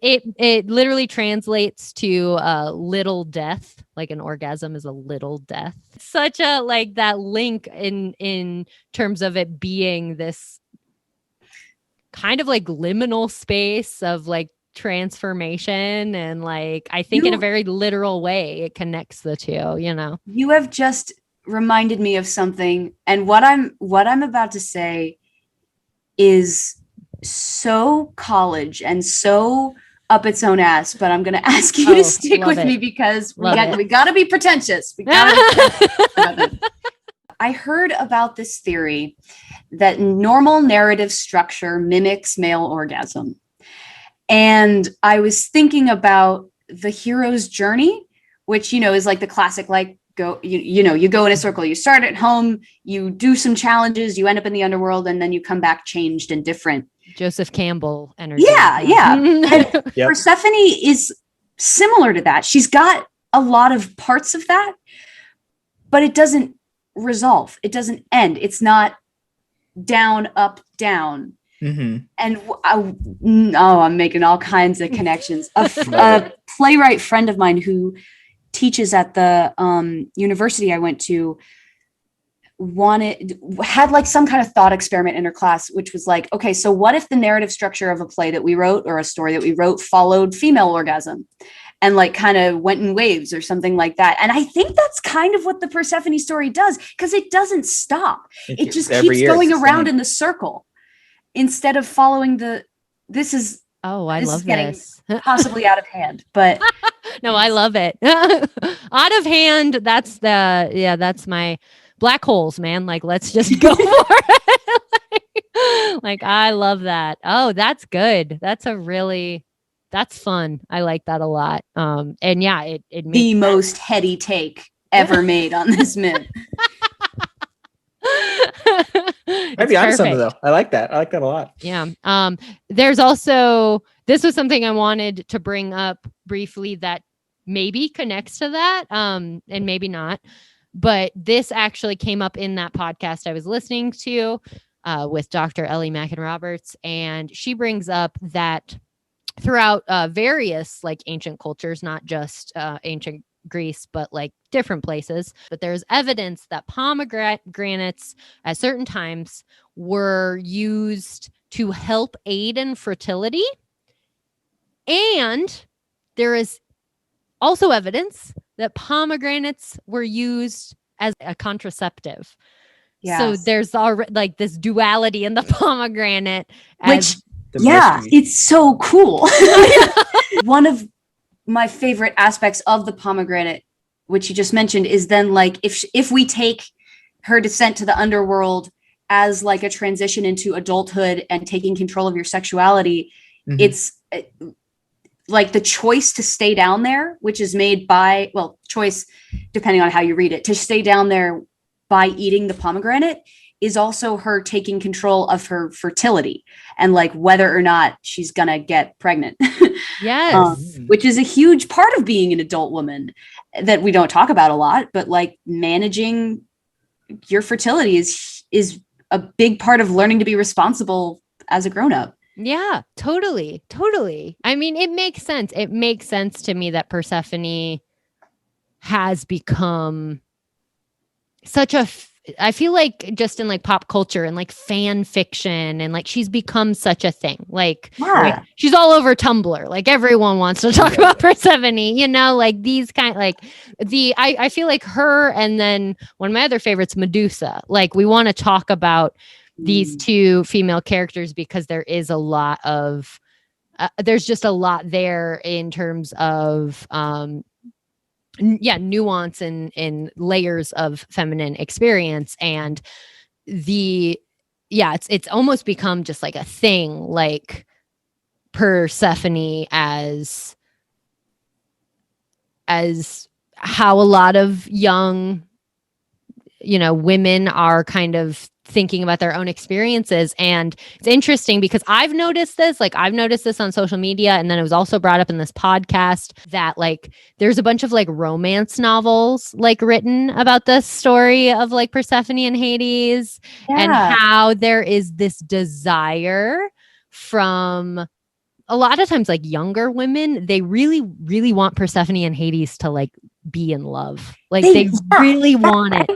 It literally translates to little death. Like an orgasm is a little death. Such a like that link in terms of it being this kind of like liminal space of like transformation, and like I think in a very literal way it connects the two, you know. You have just reminded me of something, and what I'm about to say is so college and so up its own ass, but I'm going to ask you to stick with me because we got to be pretentious. I heard about this theory that normal narrative structure mimics male orgasm. And I was thinking about the hero's journey, which, you know, is like the classic, like you go in a circle, you start at home, you do some challenges, you end up in the underworld, and then you come back changed and different. Joseph Campbell energy. Yeah. And yep. Persephone is similar to that. She's got a lot of parts of that, but it doesn't resolve. It doesn't end. It's not down, up, down. Mm-hmm. And I'm making all kinds of connections. A playwright friend of mine who teaches at the university I went to had like some kind of thought experiment in her class, which was like, okay, so what if the narrative structure of a play that we wrote or a story that we wrote followed female orgasm and like kind of went in waves or something like that? And I think that's kind of what the Persephone story does, because it doesn't stop. It just keeps going around in the circle instead of following this is this. Possibly out of hand, but no, I love it. Out of hand. That's my black holes, man. Like, let's just go for it. like, I love that. Oh, that's good. That's fun. I like that a lot. And yeah, it makes the most heady take ever made on this myth. Might be onto something though. I like that a lot. Yeah. There's also, this was something I wanted to bring up briefly that maybe connects to that, and maybe not. But this actually came up in that podcast I was listening to with Dr. Ellie Mackin-Roberts, and she brings up that throughout various like ancient cultures, not just ancient Greece, but like different places. But there's evidence that pomegranates at certain times were used to help aid in fertility. And there is also evidence that pomegranates were used as a contraceptive. Yes. So there's already like this duality in the pomegranate. It's so cool. One of my favorite aspects of the pomegranate, which you just mentioned, is then like if we take her descent to the underworld as like a transition into adulthood and taking control of your sexuality, it's like the choice to stay down there, which is made by, choice, depending on how you read it, to stay down there by eating the pomegranate is also her taking control of her fertility and like whether or not she's gonna get pregnant. Yes. Which is a huge part of being an adult woman that we don't talk about a lot, but like managing your fertility is a big part of learning to be responsible as a grown-up. Yeah, totally. I mean, it makes sense. It makes sense to me that Persephone has become such a I feel like just in like pop culture and like fan fiction and like she's become such a thing. Like she's all over Tumblr. Like everyone wants to talk about Persephone, you know, like these kind like I feel like her and then one of my other favorites, Medusa. Like we want to talk about these two female characters because there is a lot of there's just a lot there in terms of nuance and layers of feminine experience. And it's almost become just like a thing, like Persephone as how a lot of young, you know, women are kind of thinking about their own experiences. And it's interesting because I've noticed this on social media. And then it was also brought up in this podcast that like, there's a bunch of like romance novels like written about this story of like Persephone and Hades and how there is this desire from a lot of times like younger women, they really, really want Persephone and Hades to like be in love. Like they really want it.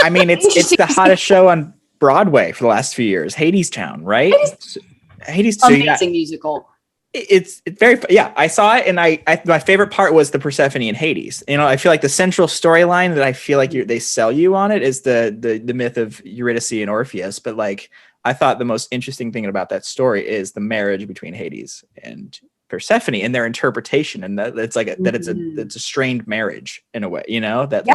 I mean, it's the hottest show on Broadway for the last few years. Hadestown, right? Hades, amazing musical. It's very, I saw it, and I my favorite part was the Persephone and Hades. You know, I feel like the central storyline that I feel like they sell you on it is the myth of Eurydice and Orpheus. But like, I thought the most interesting thing about that story is the marriage between Hades and Persephone and their interpretation, and that it's like it's a strained marriage in a way, you know, that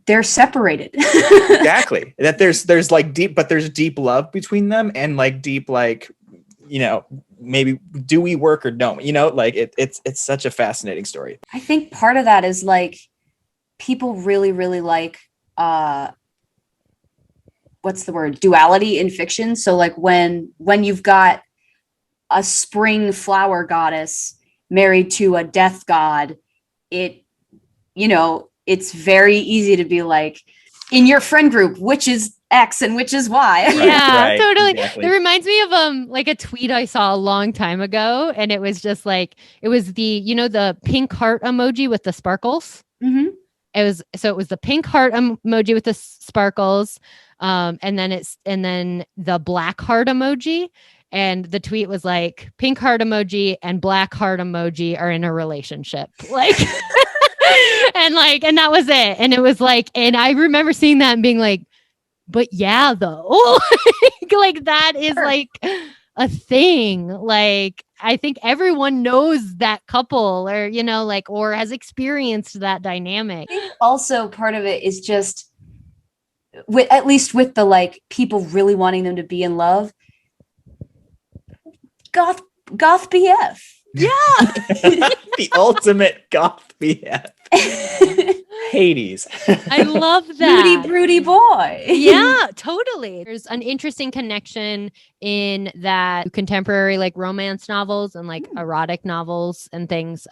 they're separated. Exactly. That there's like deep love between them, and like deep, like, you know, maybe do we work or don't, you know, like it's such a fascinating story. I think part of that is like people really, really like what's the word? Duality in fiction. So like when you've got a spring flower goddess married to a death god, it, you know, it's very easy to be like, in your friend group, which is X and which is Y. Yeah, totally. Exactly. It reminds me of like a tweet I saw a long time ago, and it was just like, it was the, you know, the pink heart emoji with the sparkles. Mm-hmm. It was the pink heart emoji with the sparkles, and then the black heart emoji. And the tweet was like, pink heart emoji and black heart emoji are in a relationship. Like, and that was it. And it was like, and I remember seeing that and being like, but yeah, though, like that is like a thing. Like, I think everyone knows that couple, or, you know, like, or has experienced that dynamic. I think also part of it is just at least with the like people really wanting them to be in love. Goth BF. Yeah. The ultimate goth BF. Hades. I love that. Broody boy. Yeah, totally. There's an interesting connection in that contemporary like romance novels and like erotic novels and things.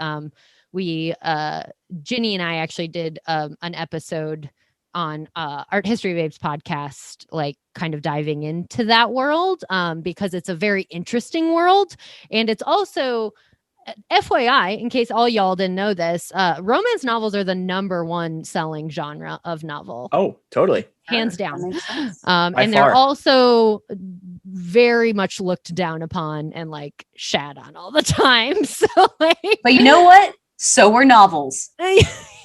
Ginny and I actually did an episode on Art History Babes podcast, like kind of diving into that world because it's a very interesting world. And it's also, FYI, in case all y'all didn't know this, romance novels are the #1 selling genre of novel. Oh, totally. Hands down. And they're also very much looked down upon and like shat on all the time. So like, but you know what? So were novels.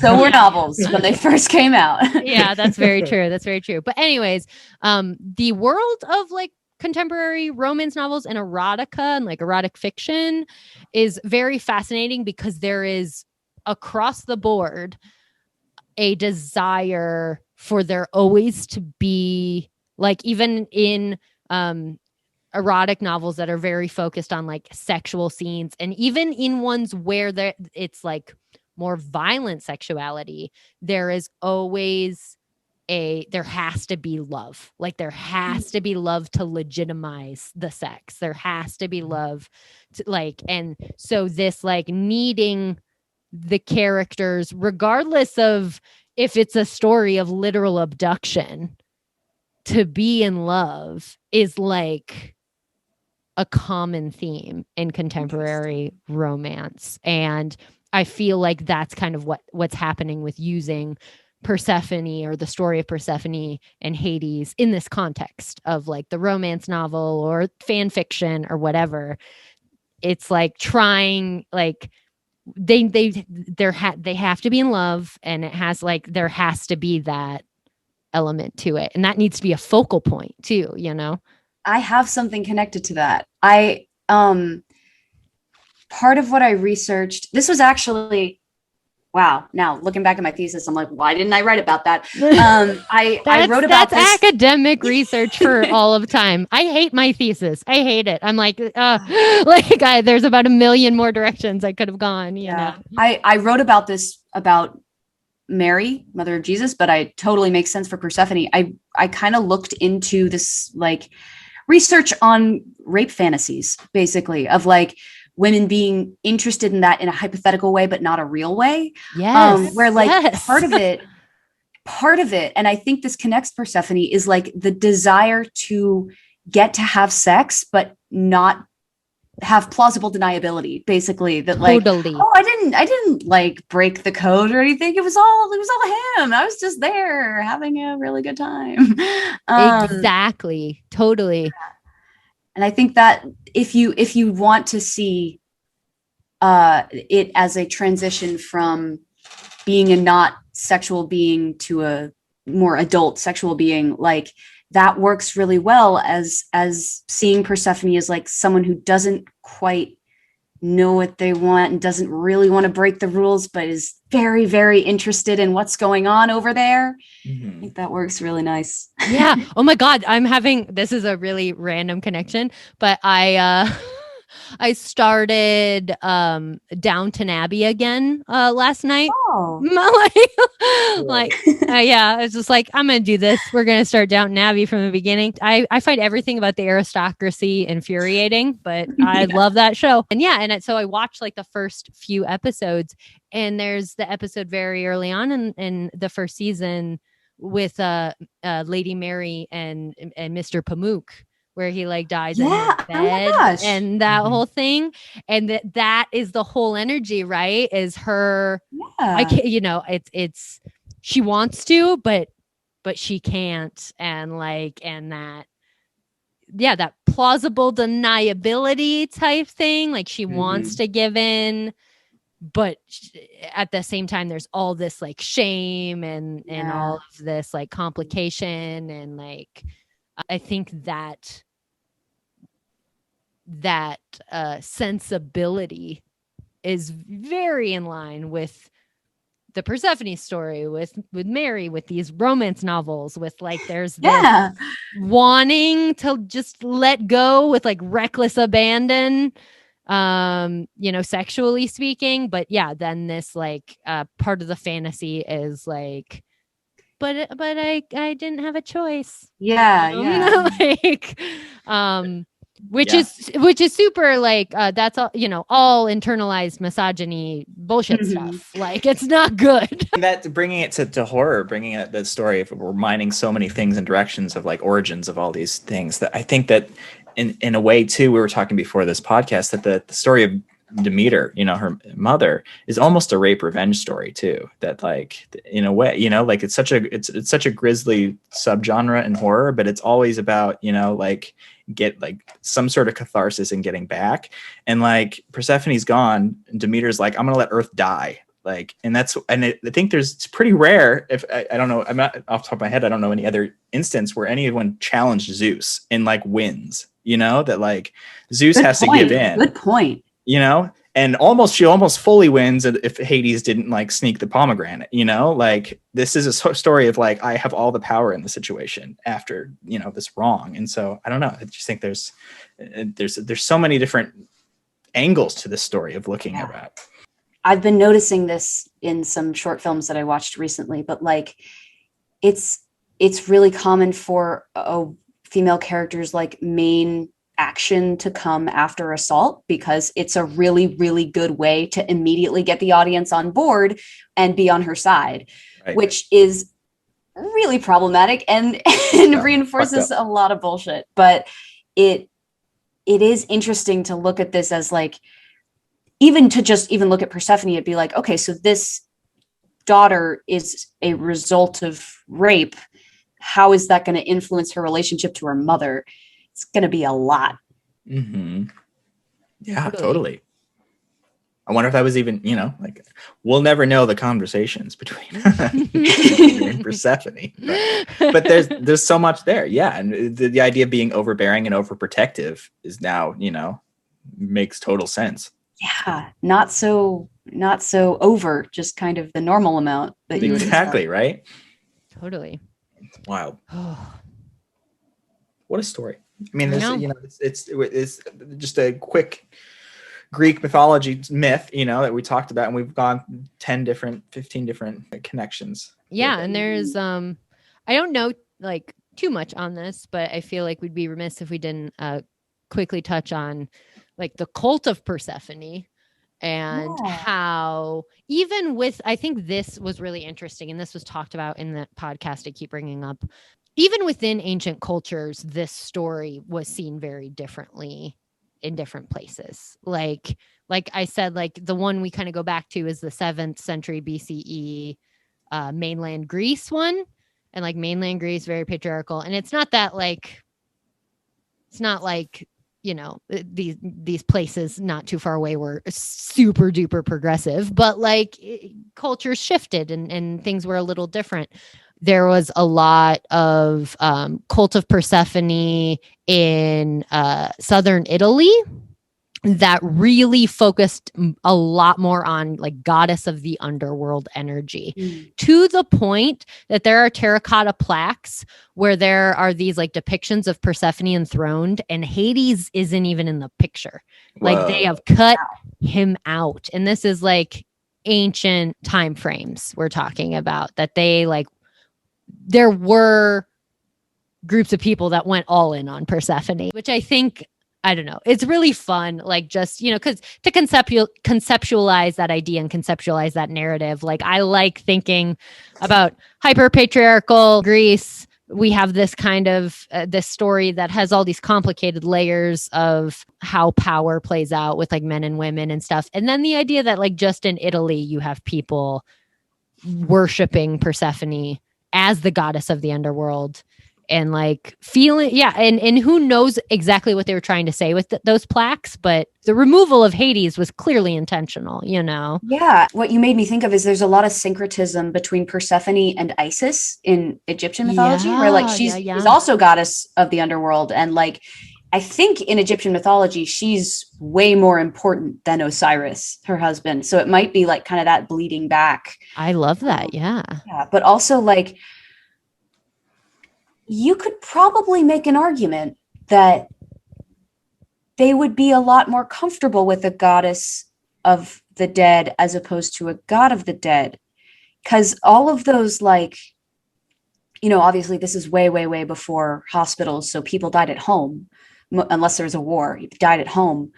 So were novels when they first came out. Yeah, that's very true. That's very true. But anyways, the world of like contemporary romance novels and erotica and like erotic fiction is very fascinating because there is across the board a desire for there always to be like, even in erotic novels that are very focused on like sexual scenes, and even in ones where it's like more violent sexuality, there is always there has to be love. Like there has to be love to legitimize the sex. There has to be love to, like, and so this like needing the characters, regardless of if it's a story of literal abduction, to be in love is like a common theme in contemporary romance. And I feel like that's kind of what's happening with using Persephone or the story of Persephone and Hades in this context of like the romance novel or fan fiction or whatever. It's like trying, like they have to be in love, and it has like there has to be that element to it, and that needs to be a focal point too, you know. I have something connected to that. I part of what I researched, this was actually, wow, now looking back at my thesis, I'm like, why didn't I write about that? I wrote about this. Academic research for all of time. I hate my thesis. I hate it. I'm like, there's about a million more directions I could have gone, you know. I wrote about this, about Mary, mother of Jesus, but I totally makes sense for Persephone. I kind of looked into this like research on rape fantasies, basically, of like women being interested in that in a hypothetical way, but not a real way. Yes. Where like part of it, and I think this connects Persephone, is like the desire to get to have sex, but not have plausible deniability, basically, that like, oh, I didn't like break the code or anything. It was all him. I was just there having a really good time. Exactly. Totally. And I think that if you want to see it as a transition from being a not sexual being to a more adult sexual being, like that works really well as seeing Persephone as like someone who doesn't quite know what they want and doesn't really want to break the rules, but is very, very interested in what's going on over there. I think that works really nice. Yeah. Oh my God. This is a really random connection, but I started Downton Abbey again last night. Oh. Yeah, it's just like, I'm gonna do this. We're gonna start Downton Abbey from the beginning. I find everything about the aristocracy infuriating, but I love that show. And so I watched like the first few episodes, and there's the episode very early on in the first season with Lady Mary and Mr. Pamuk, where he like dies in his bed, and that whole thing, and that is the whole energy, right? Is her, I can't, you know, it's she wants to, but she can't, and like, and that plausible deniability type thing, like she wants to give in, but at the same time there's all this like shame and all of this like complication, and like I think that sensibility is very in line with the Persephone story, with Mary, with these romance novels, with like there's this wanting to just let go with like reckless abandon, you know, sexually speaking, but then this like part of the fantasy is like, but I didn't have a choice. Like which is super like that's all, you know, all internalized misogyny bullshit stuff. Like it's not good. And that bringing it to horror, bringing it the story of reminding so many things and directions of like origins of all these things, that I think that in a way too, we were talking before this podcast, that the story of Demeter, you know, her mother, is almost a rape revenge story too. That like in a way, you know, like it's such a grisly subgenre in horror, but it's always about, you know, like get like some sort of catharsis and getting back. And like Persephone's gone, and Demeter's like, I'm gonna let Earth die. Like, and I think it's pretty rare. If I don't know, I'm not off the top of my head, I don't know any other instance where anyone challenged Zeus and like wins. You know, that like Zeus has to give in. Good point. You know, and she almost fully wins if Hades didn't like sneak the pomegranate, you know, like this is a story of like, I have all the power in the situation after, you know, this wrong. And so I don't know. I just think there's so many different angles to this story of looking at that. I've been noticing this in some short films that I watched recently, but like it's really common for female characters like main action to come after assault, because it's a really, really good way to immediately get the audience on board and be on her side, which is really problematic and reinforces a lot of bullshit. But it is interesting to look at this as like, even look at Persephone, it'd be like, okay, so this daughter is a result of rape, how is that going to influence her relationship to her mother? It's going to be a lot. Mm-hmm. Yeah, totally. I wonder if that was even, like, we'll never know the conversations between Corrie and Persephone. But there's so much there. Yeah. And the idea of being overbearing and overprotective is now, makes total sense. Yeah. Not so over, just kind of the normal amount that you would Exactly, right? Totally. It's wild. What a story. I mean, it's just a quick Greek mythology myth, that we talked about, and we've gone 15 different connections. Yeah, and there's I don't know like too much on this, but I feel like we'd be remiss if we didn't quickly touch on like the cult of Persephone and how even with, I think this was really interesting, and this was talked about in the podcast I keep bringing up, even within ancient cultures, this story was seen very differently in different places. Like I said, like the one we kind of go back to is the 7th century BCE mainland Greece one. And like mainland Greece, very patriarchal. And it's not like these places not too far away were super duper progressive, but like cultures shifted and things were a little different. There was a lot of cult of Persephone in southern Italy that really focused a lot more on like goddess of the underworld energy, to the point that there are terracotta plaques where there are these like depictions of Persephone enthroned, and Hades isn't even in the picture. Whoa. Like they have cut him out. And this is like ancient time frames we're talking about, that there were groups of people that went all in on Persephone, which I think, I don't know, it's really fun, like just, because to conceptualize that idea and conceptualize that narrative. Like I like thinking about hyper patriarchal Greece. We have this kind of this story that has all these complicated layers of how power plays out with like men and women and stuff. And then the idea that like just in Italy, you have people worshiping Persephone as the goddess of the underworld, and like feeling, and who knows exactly what they were trying to say with those plaques, but the removal of Hades was clearly intentional, Yeah, what you made me think of is there's a lot of syncretism between Persephone and Isis in Egyptian mythology, where like she's also goddess of the underworld, and like I think in Egyptian mythology she's way more important than Osiris, her husband. So it might be like kind of that bleeding back. I love that. Yeah, but also like you could probably make an argument that they would be a lot more comfortable with a goddess of the dead as opposed to a god of the dead. Because all of those, like, obviously this is way, way, way before hospitals. So people died at home, unless there was a war, you died at home.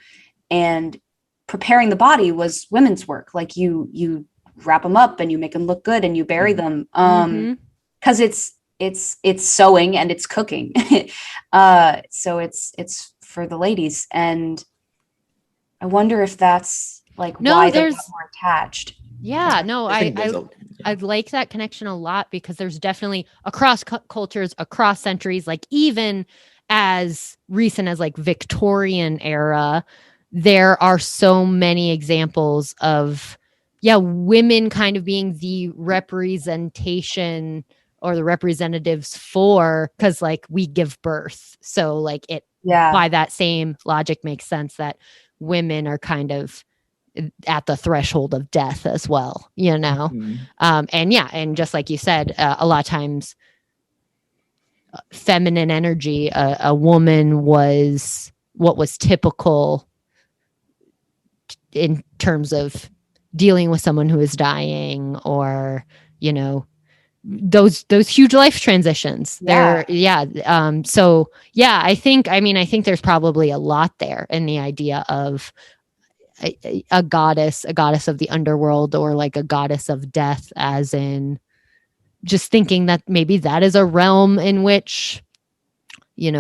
And preparing the body was women's work. Like you wrap them up and you make them look good and you bury them. Because it's sewing and it's cooking. So it's for the ladies. And I wonder if that's like why they're more attached. Yeah, no, I like that connection a lot, because there's definitely across cultures, across centuries, like even as recent as like Victorian era, there are so many examples of, women kind of being the representation or the representatives for, because like we give birth. So like it, by that same logic, makes sense that women are kind of at the threshold of death as well, and just like you said, a lot of times feminine energy, a woman was what was typical in terms of dealing with someone who is dying, or those huge life transitions. I think there's probably a lot there in the idea of a goddess of the underworld, or like a goddess of death, as in just thinking that maybe that is a realm in which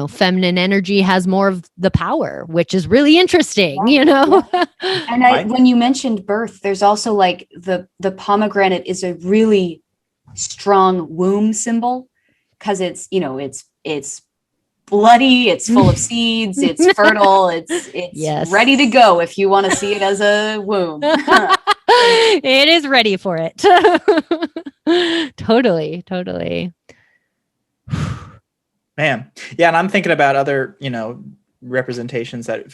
feminine energy has more of the power, which is really interesting, And when you mentioned birth, there's also like the pomegranate is a really strong womb symbol because it's bloody, it's full of seeds, it's fertile, it's Yes. ready to go if you want to see it as a womb. It is ready for it. Totally. Man. Yeah, and I'm thinking about other, representations that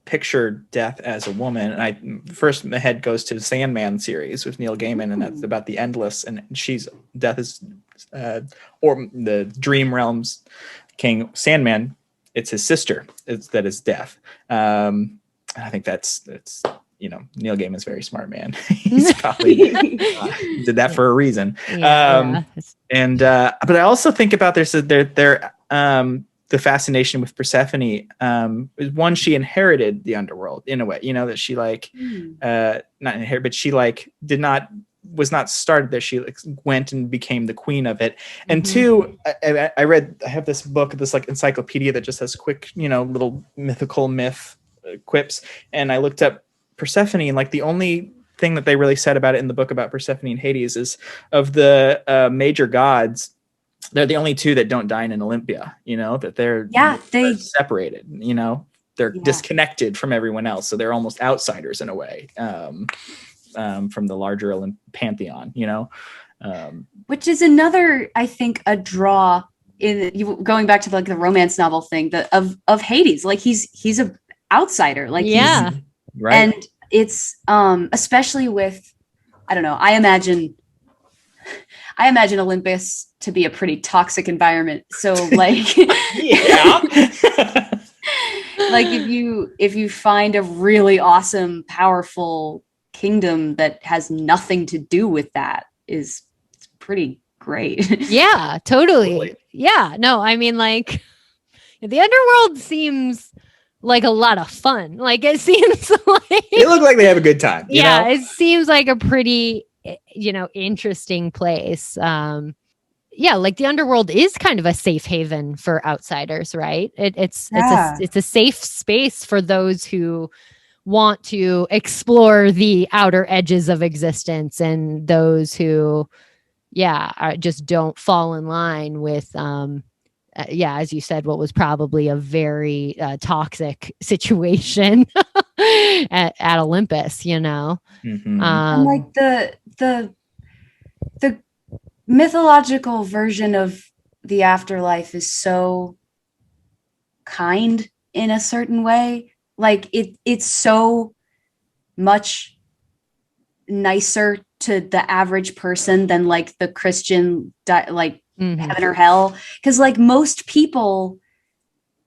picture death as a woman. And my head goes to the Sandman series with Neil Gaiman, and that's about the endless. And death is, or the dream realms king Sandman. It's his sister. That is death. I think that's Neil Gaiman's a very smart man. He's probably did that for a reason. Yeah. But I also think about the fascination with Persephone. One, she inherited the underworld in a way, that she not inherited, but she was not started there. She went and became the queen of it. And two, I have this book, this encyclopedia that just has quick, little mythical myth quips. And I looked up Persephone, and the only thing that they really said about it in the book about Persephone and Hades is of the major gods, they're the only two that don't dine in Olympia, that they're separated, they're disconnected from everyone else. So they're almost outsiders in a way, from the larger pantheon, which is another, I think, a draw in going back to the romance novel thing of Hades. He's a outsider, right. And it's especially with, I don't know, I imagine Olympus to be a pretty toxic environment. So yeah. if you find a really awesome, powerful kingdom that has nothing to do with that, it's pretty great. Yeah, totally. Yeah. No, I mean, the underworld seems like a lot of fun. It seems like they look like they have a good time. It seems like a pretty, interesting place. The underworld is kind of a safe haven for outsiders, right? It's a safe space for those who want to explore the outer edges of existence, and those who just don't fall in line with as you said, what was probably a very toxic situation at Olympus, Mm-hmm. And the mythological version of the afterlife is so kind in a certain way. It's so much nicer to the average person than the Christian heaven or hell, because most people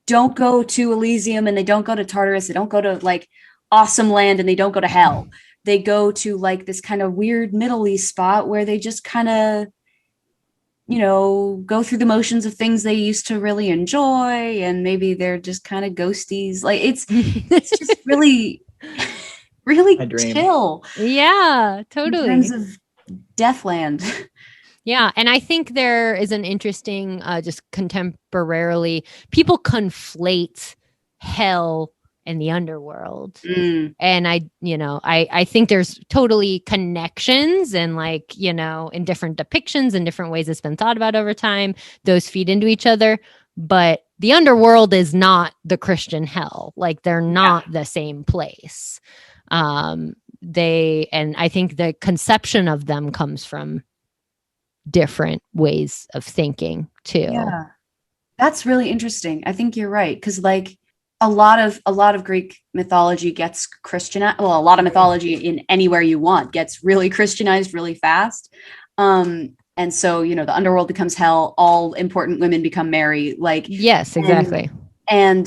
don't go to Elysium, and they don't go to Tartarus, they don't go to awesome land, and they don't go to hell. They go to this kind of weird Middle East spot where they just kind of go through the motions of things they used to really enjoy, and maybe they're just kind of ghosties. It's just really chill. Yeah, totally. In terms of Deathland. Yeah. And I think there is an interesting, just contemporarily, people conflate hell and the underworld. And I think there's totally connections, and in different depictions and different ways it's been thought about over time, those feed into each other. But the underworld is not the Christian hell. They're not the same place. And I think the conception of them comes from different ways of thinking too. Yeah, that's really interesting. I think you're right, because a lot of Greek mythology gets Christianized. Well, a lot of mythology in anywhere you want gets really Christianized really fast. And so the underworld becomes hell. All important women become Mary. Yes, exactly. And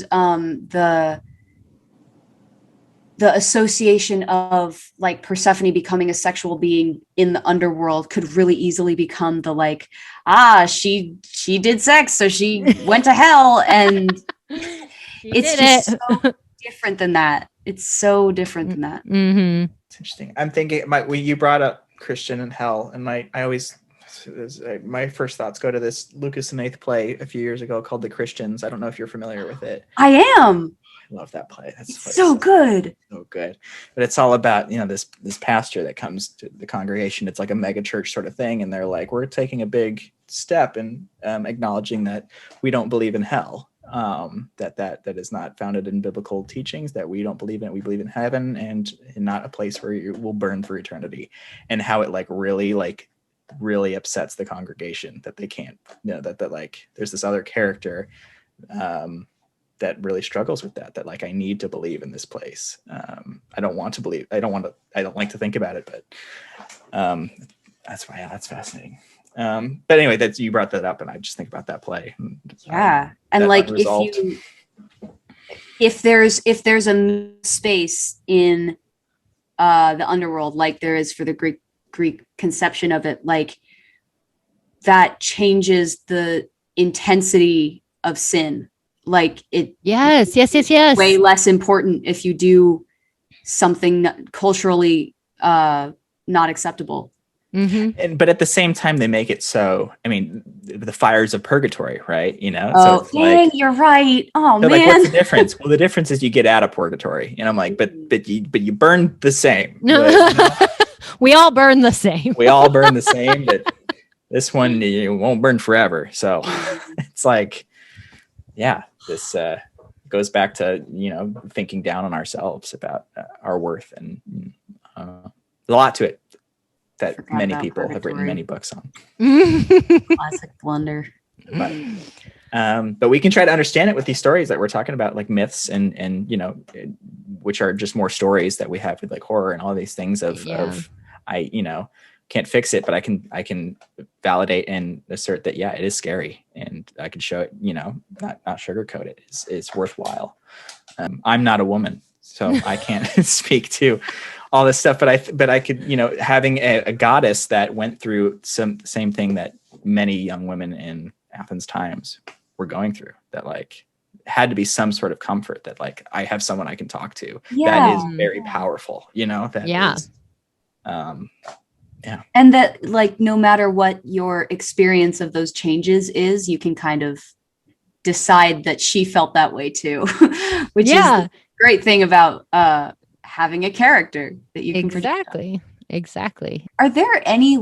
the association of Persephone becoming a sexual being in the underworld could really easily become she did sex, so she went to hell. And it's just so different than that. It's so different than that. Mm-hmm. It's interesting. I'm thinking, you brought up Christian and hell, and I always my first thoughts go to this Lucas and Eighth play a few years ago called The Christians. I don't know if you're familiar with it. I am. I love that play. It's so good. So good. But it's all about, this pastor that comes to the congregation. It's like a mega church sort of thing. And they're like, we're taking a big step in acknowledging that we don't believe in hell. That is not founded in biblical teachings, that we don't believe in it. We believe in heaven and not a place where you will burn for eternity. And how it really upsets the congregation that they can't, that there's this other character that really struggles with that I need to believe in this place. I don't want to believe, I don't like to think about it, but that's fascinating. But anyway, you brought that up and I just think about that play. Yeah. And if there's a space in the underworld, like there is for the Greek conception of it, that changes the intensity of sin. Yes. Way less important if you do something culturally not acceptable. Mm-hmm. But at the same time, they make it so. I mean, the fires of purgatory, right? Oh, so dang, you're right. Oh man, what's the difference? Well, the difference is you get out of purgatory, and I'm like, but you burn the same. No, we all burn the same. We all burn the same. But this one you won't burn forever. So it's this goes back to thinking down on ourselves about our worth, and there's a lot to it that many people have written many books on. Classic blunder. But we can try to understand it with these stories that we're talking about, like myths and which are just more stories that we have with horror and all these things of I can't fix it, but I can validate and assert that it is scary, and I can show it, not sugarcoat it. It's worthwhile. I'm not a woman, so I can't speak to all this stuff, but I could, having a goddess that went through same thing that many young women in Athens times were going through, that had to be some sort of comfort that I have someone I can talk to. That is very powerful, is, and that no matter what your experience of those changes is, you can kind of decide that she felt that way too, which is the great thing about having a character that you can exactly. Are there any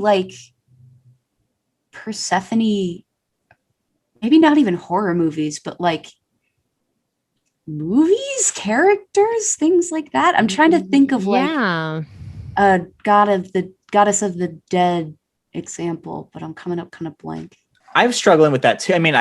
Persephone, maybe not even horror movies, but movies, characters, things like that? I'm trying to think of a goddess of the dead example, but I'm coming up kind of blank. I'm struggling with that too. I mean,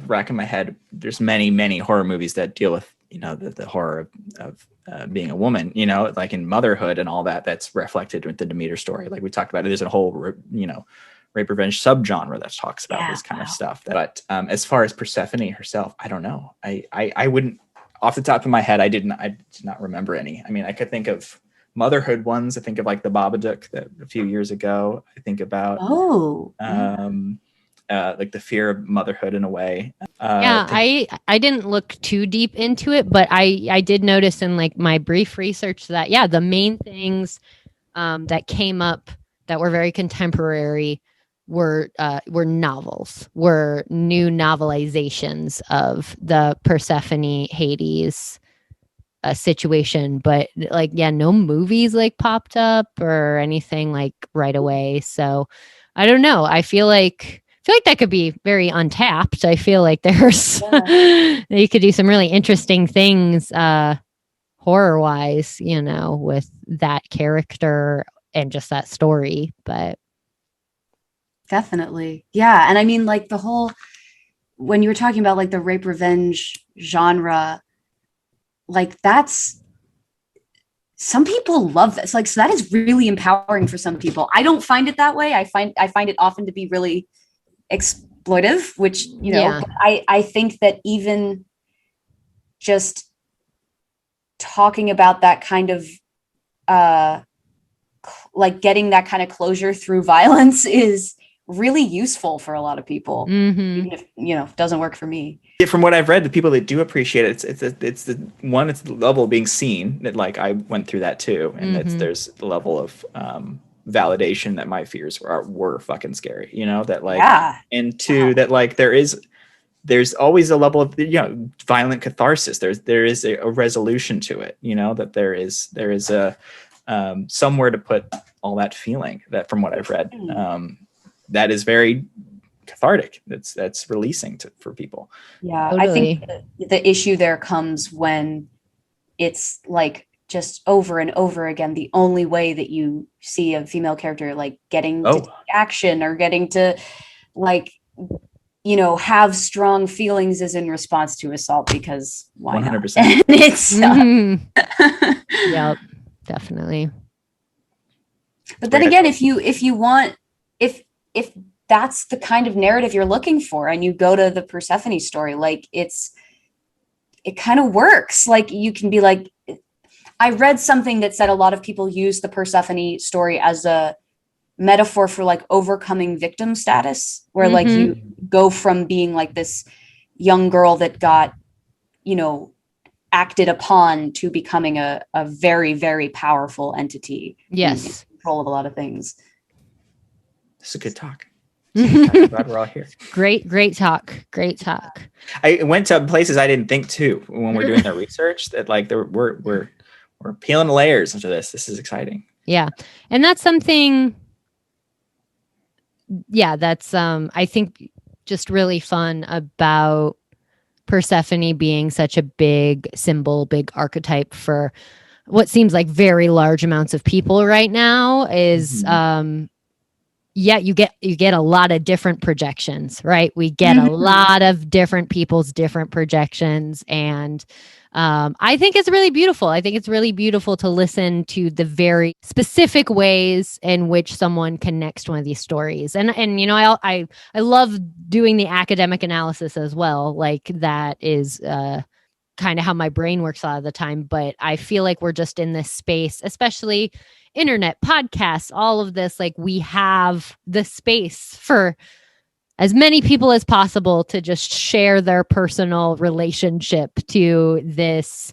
racking my head. There's many horror movies that deal with the horror of being a woman, in motherhood and all that. That's reflected with the Demeter story. Like we talked about, there's a whole rape revenge subgenre that talks about this kind of stuff. But as far as Persephone herself, I don't know. I wouldn't, off the top of my head, I did not remember any. I mean, I could think of motherhood ones. I think of the Babadook that a few years ago. I think about the fear of motherhood in a way. I didn't look too deep into it, but I did notice in my brief research that the main things that came up that were very contemporary were novels, were new novelizations of the Persephone Hades situation, but no movies popped up or anything right away. So I don't know. I feel like that could be very untapped. I feel like there's you could do some really interesting things horror wise, with that character and just that story. But definitely. Yeah. And I mean, the whole, when you were talking about the rape revenge genre, that's, some people love this. So that is really empowering for some people. I don't find it that way. I find it often to be really exploitive, which, I think that even just talking about that kind of, getting that kind of closure through violence is really useful for a lot of people, even if it doesn't work for me. From what I've read, the people that do appreciate it, it's the level of being seen. That I went through that too, and there's the level of validation that my fears were fucking scary, you know, that like, Yeah. and two, that like there's always a level of, you know, violent catharsis. There is a resolution to it, you know, that there is a somewhere to put all that feeling, that from what I've read, that is very cathartic. That's releasing for people. Yeah. Totally. I think the issue there comes when it's like just over and over again, the only way that you see a female character like getting to take action or getting to like, you know, have strong feelings is in response to assault, because why 100%. not? And it's Yep, definitely. But then again, if you want, if that's the kind of narrative you're looking for, and you go to the Persephone story, like it kind of works. Like you can be like, I read something that said a lot of people use the Persephone story as a metaphor for like overcoming victim status, where like you go from being like this young girl that got, you know, acted upon to becoming a very, very powerful entity. Yes. In control of a lot of things. This is a good talk. I'm glad we're all here. Great talk. I went to places I didn't think to when we're doing the research, that like we're peeling layers into this. This is exciting. Yeah. And that's something, that's I think just really fun about Persephone being such a big symbol, big archetype for what seems like very large amounts of people right now is you get a lot of different projections, right? We get a lot of different people's different projections, and I think it's really beautiful. I think it's really beautiful to listen to the very specific ways in which someone connects to one of these stories. And you know, I love doing the academic analysis as well. Like that is kind of how my brain works a lot of the time. But I feel like we're just in this space, especially internet, podcasts, all of this, like we have the space for as many people as possible to just share their personal relationship to this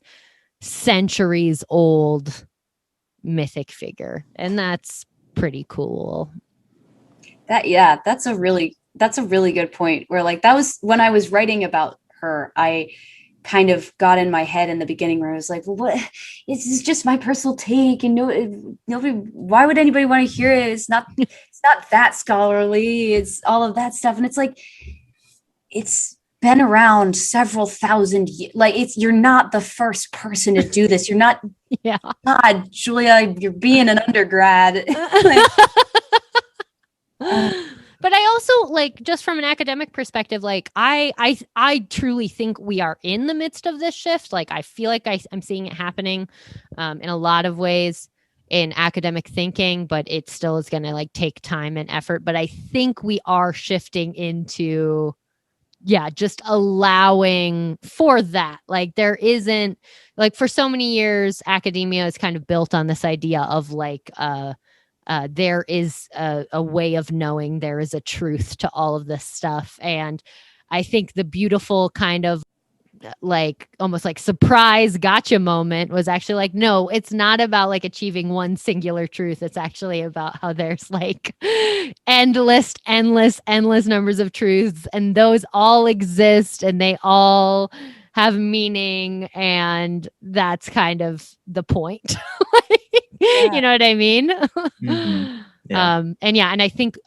centuries old mythic figure. And that's pretty cool. That's a really good point, where like that was when I was writing about her, I kind of got in my head in the beginning where I was like, well, what, this is just my personal take, and nobody, why would anybody want to hear it? It's not that scholarly, it's all of that stuff. And it's like, it's been around several thousand years. Like you're not the first person to do this. You're not, God, Julia, you're being an undergrad. But I also, like, just from an academic perspective, like I truly think we are in the midst of this shift. Like I feel like I'm seeing it happening in a lot of ways in academic thinking, but it still is going to like take time and effort. But I think we are shifting into, just allowing for that. Like there isn't, like for so many years, academia is kind of built on this idea of like, there is a way of knowing, there is a truth to all of this stuff. And I think the beautiful kind of like almost like surprise gotcha moment was actually like, no, it's not about like achieving one singular truth. It's actually about how there's like endless numbers of truths, and those all exist and they all have meaning, and that's kind of the point. You know what I mean? And I think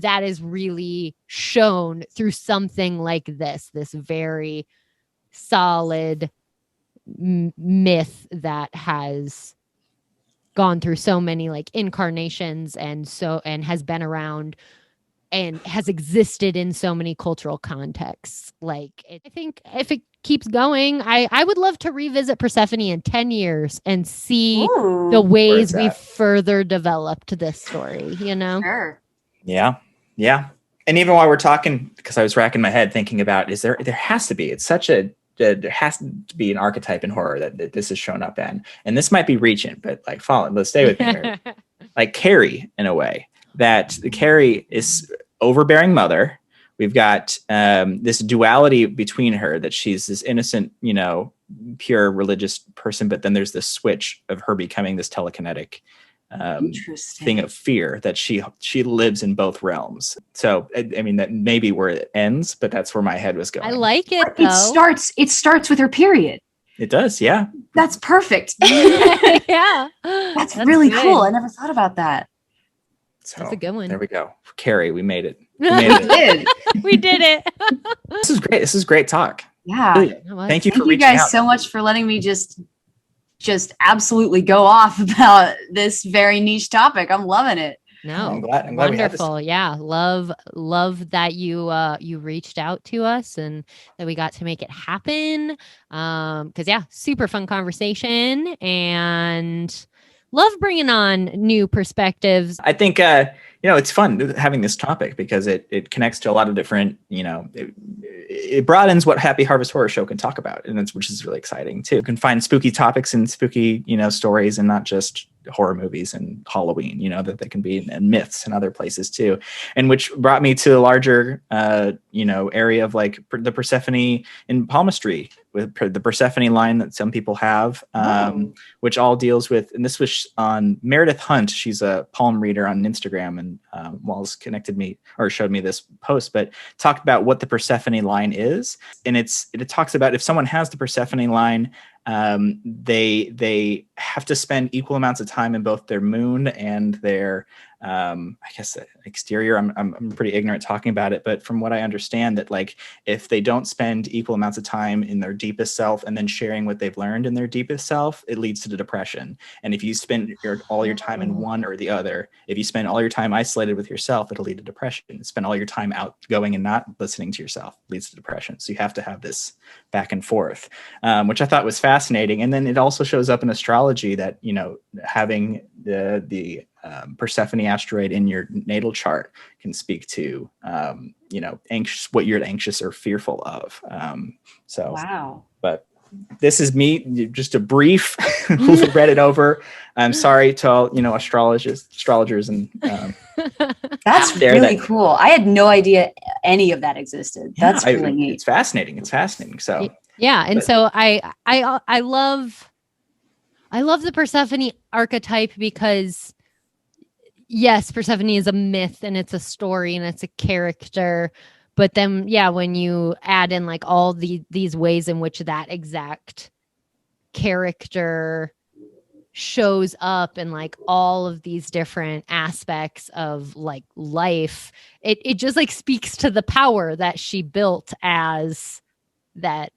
that is really shown through something like this very solid myth that has gone through so many like incarnations and has been around and has existed in so many cultural contexts. Like I think if it keeps going, I would love to revisit Persephone in 10 years and see the ways we've further developed this story, you know? Sure. Yeah. And even while we're talking, because I was racking my head thinking about, there has to be, there has to be an archetype in horror that this has shown up in. And this might be reaching, but like let's stay with me here. Like Carrie, in a way, that the Carrie is overbearing mother. We've got this duality between her, that she's this innocent, you know, pure religious person, but then there's this switch of her becoming this telekinetic Interesting. thing of fear that she lives in both realms. So I mean, that may be where it ends, but that's where my head was going. I like it It though. starts with her period. It does, yeah. That's perfect. Yeah. That's really good. cool. I never thought about that. So That's a good one. there we go. Carrie, we made it. We made it. We did it. This is great. This is great talk. Yeah. Julia, thank you for Thank you reaching guys out. so much for letting me just absolutely go off about this very niche topic. I'm loving it. No, I'm glad we had this. wonderful. Yeah, love that you reached out to us and that we got to make it happen. Because yeah, super fun conversation and love bringing on new perspectives. I think it's fun having this topic because it connects to a lot of different, it broadens what Happy Harvest Horror Show can talk about, and which is really exciting too. You can find spooky topics and spooky, stories, and not just horror movies and Halloween, that they can be in myths and other places too. And which brought me to a larger, area of like the Persephone in palmistry, with the Persephone line that some people have, which all deals with, and this was on Meredith Hunt. She's a palm reader on Instagram, and Walls showed me this post, but talked about what the Persephone line is. And it talks about if someone has the Persephone line, they have to spend equal amounts of time in both their moon and their exterior. I'm pretty ignorant talking about it, but from what I understand, that like if they don't spend equal amounts of time in their deepest self and then sharing what they've learned in their deepest self, it leads to the depression. And if you spend all your time in one or the other, if you spend all your time isolated with yourself, it'll lead to depression. Spend all your time outgoing and not listening to yourself leads to depression. So you have to have this back and forth, which I thought was fascinating. And then it also shows up in astrology that, having the Persephone asteroid in your natal chart can speak to, anxious, what you're anxious or fearful of. Wow. But this is me, just a brief who read it over. I'm sorry to all, astrologers and that's really cool. I had no idea any of that existed. That's really neat. It's fascinating. So yeah, and so I love the Persephone archetype because yes, Persephone is a myth and it's a story and it's a character. But then, yeah, when you add in like all these ways in which that exact character shows up in like all of these different aspects of like life, it just like speaks to the power that she built as that,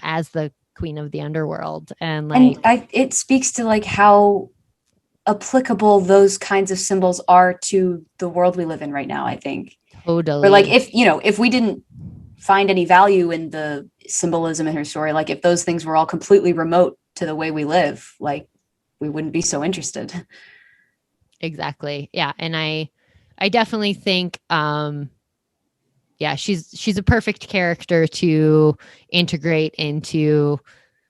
as the queen of the underworld. And like, it speaks to like how applicable those kinds of symbols are to the world we live in right now, I think. Totally. Or like if we didn't find any value in the symbolism in her story, like if those things were all completely remote to the way we live, like we wouldn't be so interested. Exactly. Yeah. And I definitely think she's a perfect character to integrate into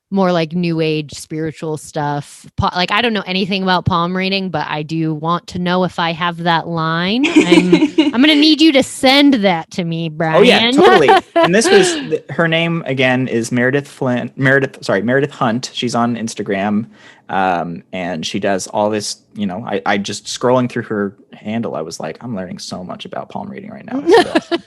more like new age spiritual stuff. Like I don't know anything about palm reading, but I do want to know if I have that line. I'm going to need you to send that to me, Brian. Oh yeah, totally. And this was her name again is Meredith Hunt. She's on Instagram. And she does all this, I just scrolling through her handle, I was like, I'm learning so much about palm reading right now.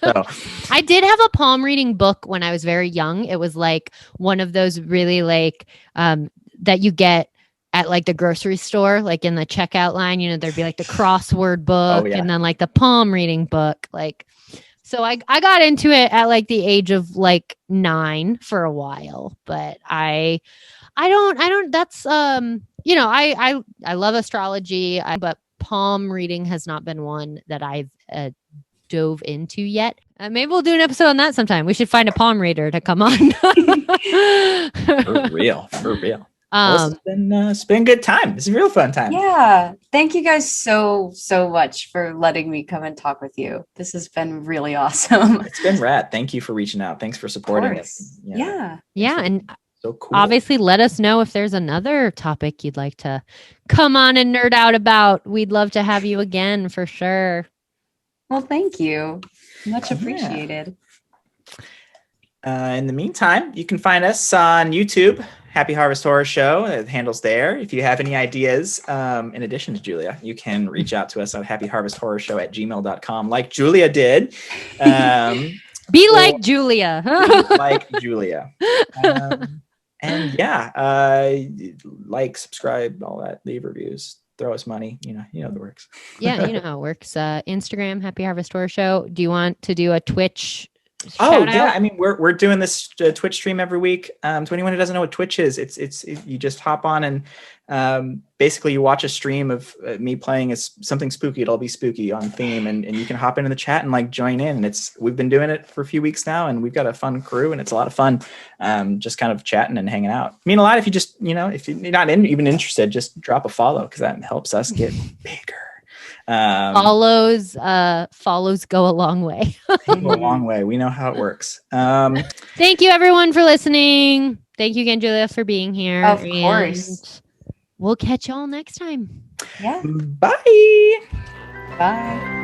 So I did have a palm reading book when I was very young. It was like one of those really like that you get at like the grocery store, like in the checkout line, there'd be like the crossword book and then like the palm reading book. Like, so I got into it at like the age of like 9 for a while, but I don't, that's, I love astrology, but palm reading has not been one that I've dove into yet. Maybe we'll do an episode on that sometime. We should find a palm reader to come on. For real. It's been a good time. It's a real fun time. Yeah. Thank you guys so much for letting me come and talk with you. This has been really awesome. It's been rad. Thank you for reaching out. Thanks for supporting us. Yeah. And so cool. Obviously, let us know if there's another topic you'd like to come on and nerd out about. We'd love to have you again for sure. Well, thank you. Much appreciated. In the meantime, you can find us on YouTube Happy Harvest Horror Show. The handle's there. If you have any ideas, in addition to Julia, you can reach out to us at happyharvesthorrorshow@gmail.com, like Julia did. Be like Julia. Like Julia. And like, subscribe, all that, leave reviews, throw us money. You know the works. Yeah, you know how it works. Instagram, Happy Harvest Horror Show. Do you want to do a Twitch? Oh shout yeah, out? I mean we're doing this Twitch stream every week. To anyone who doesn't know what Twitch is, it's you just hop on and basically you watch a stream of me playing something spooky. It'll be spooky on theme, and you can hop into the chat and like join in. And we've been doing it for a few weeks now, and we've got a fun crew, and it's a lot of fun. Just kind of chatting and hanging out. I mean, a lot if you just if you're not even interested, just drop a follow because that helps us get bigger. Follows go a long way. They go a long way. We know how it works. Thank you everyone for listening. Thank you again, Julia, for being here. Of course. We'll catch y'all next time. Yeah. Bye. Bye.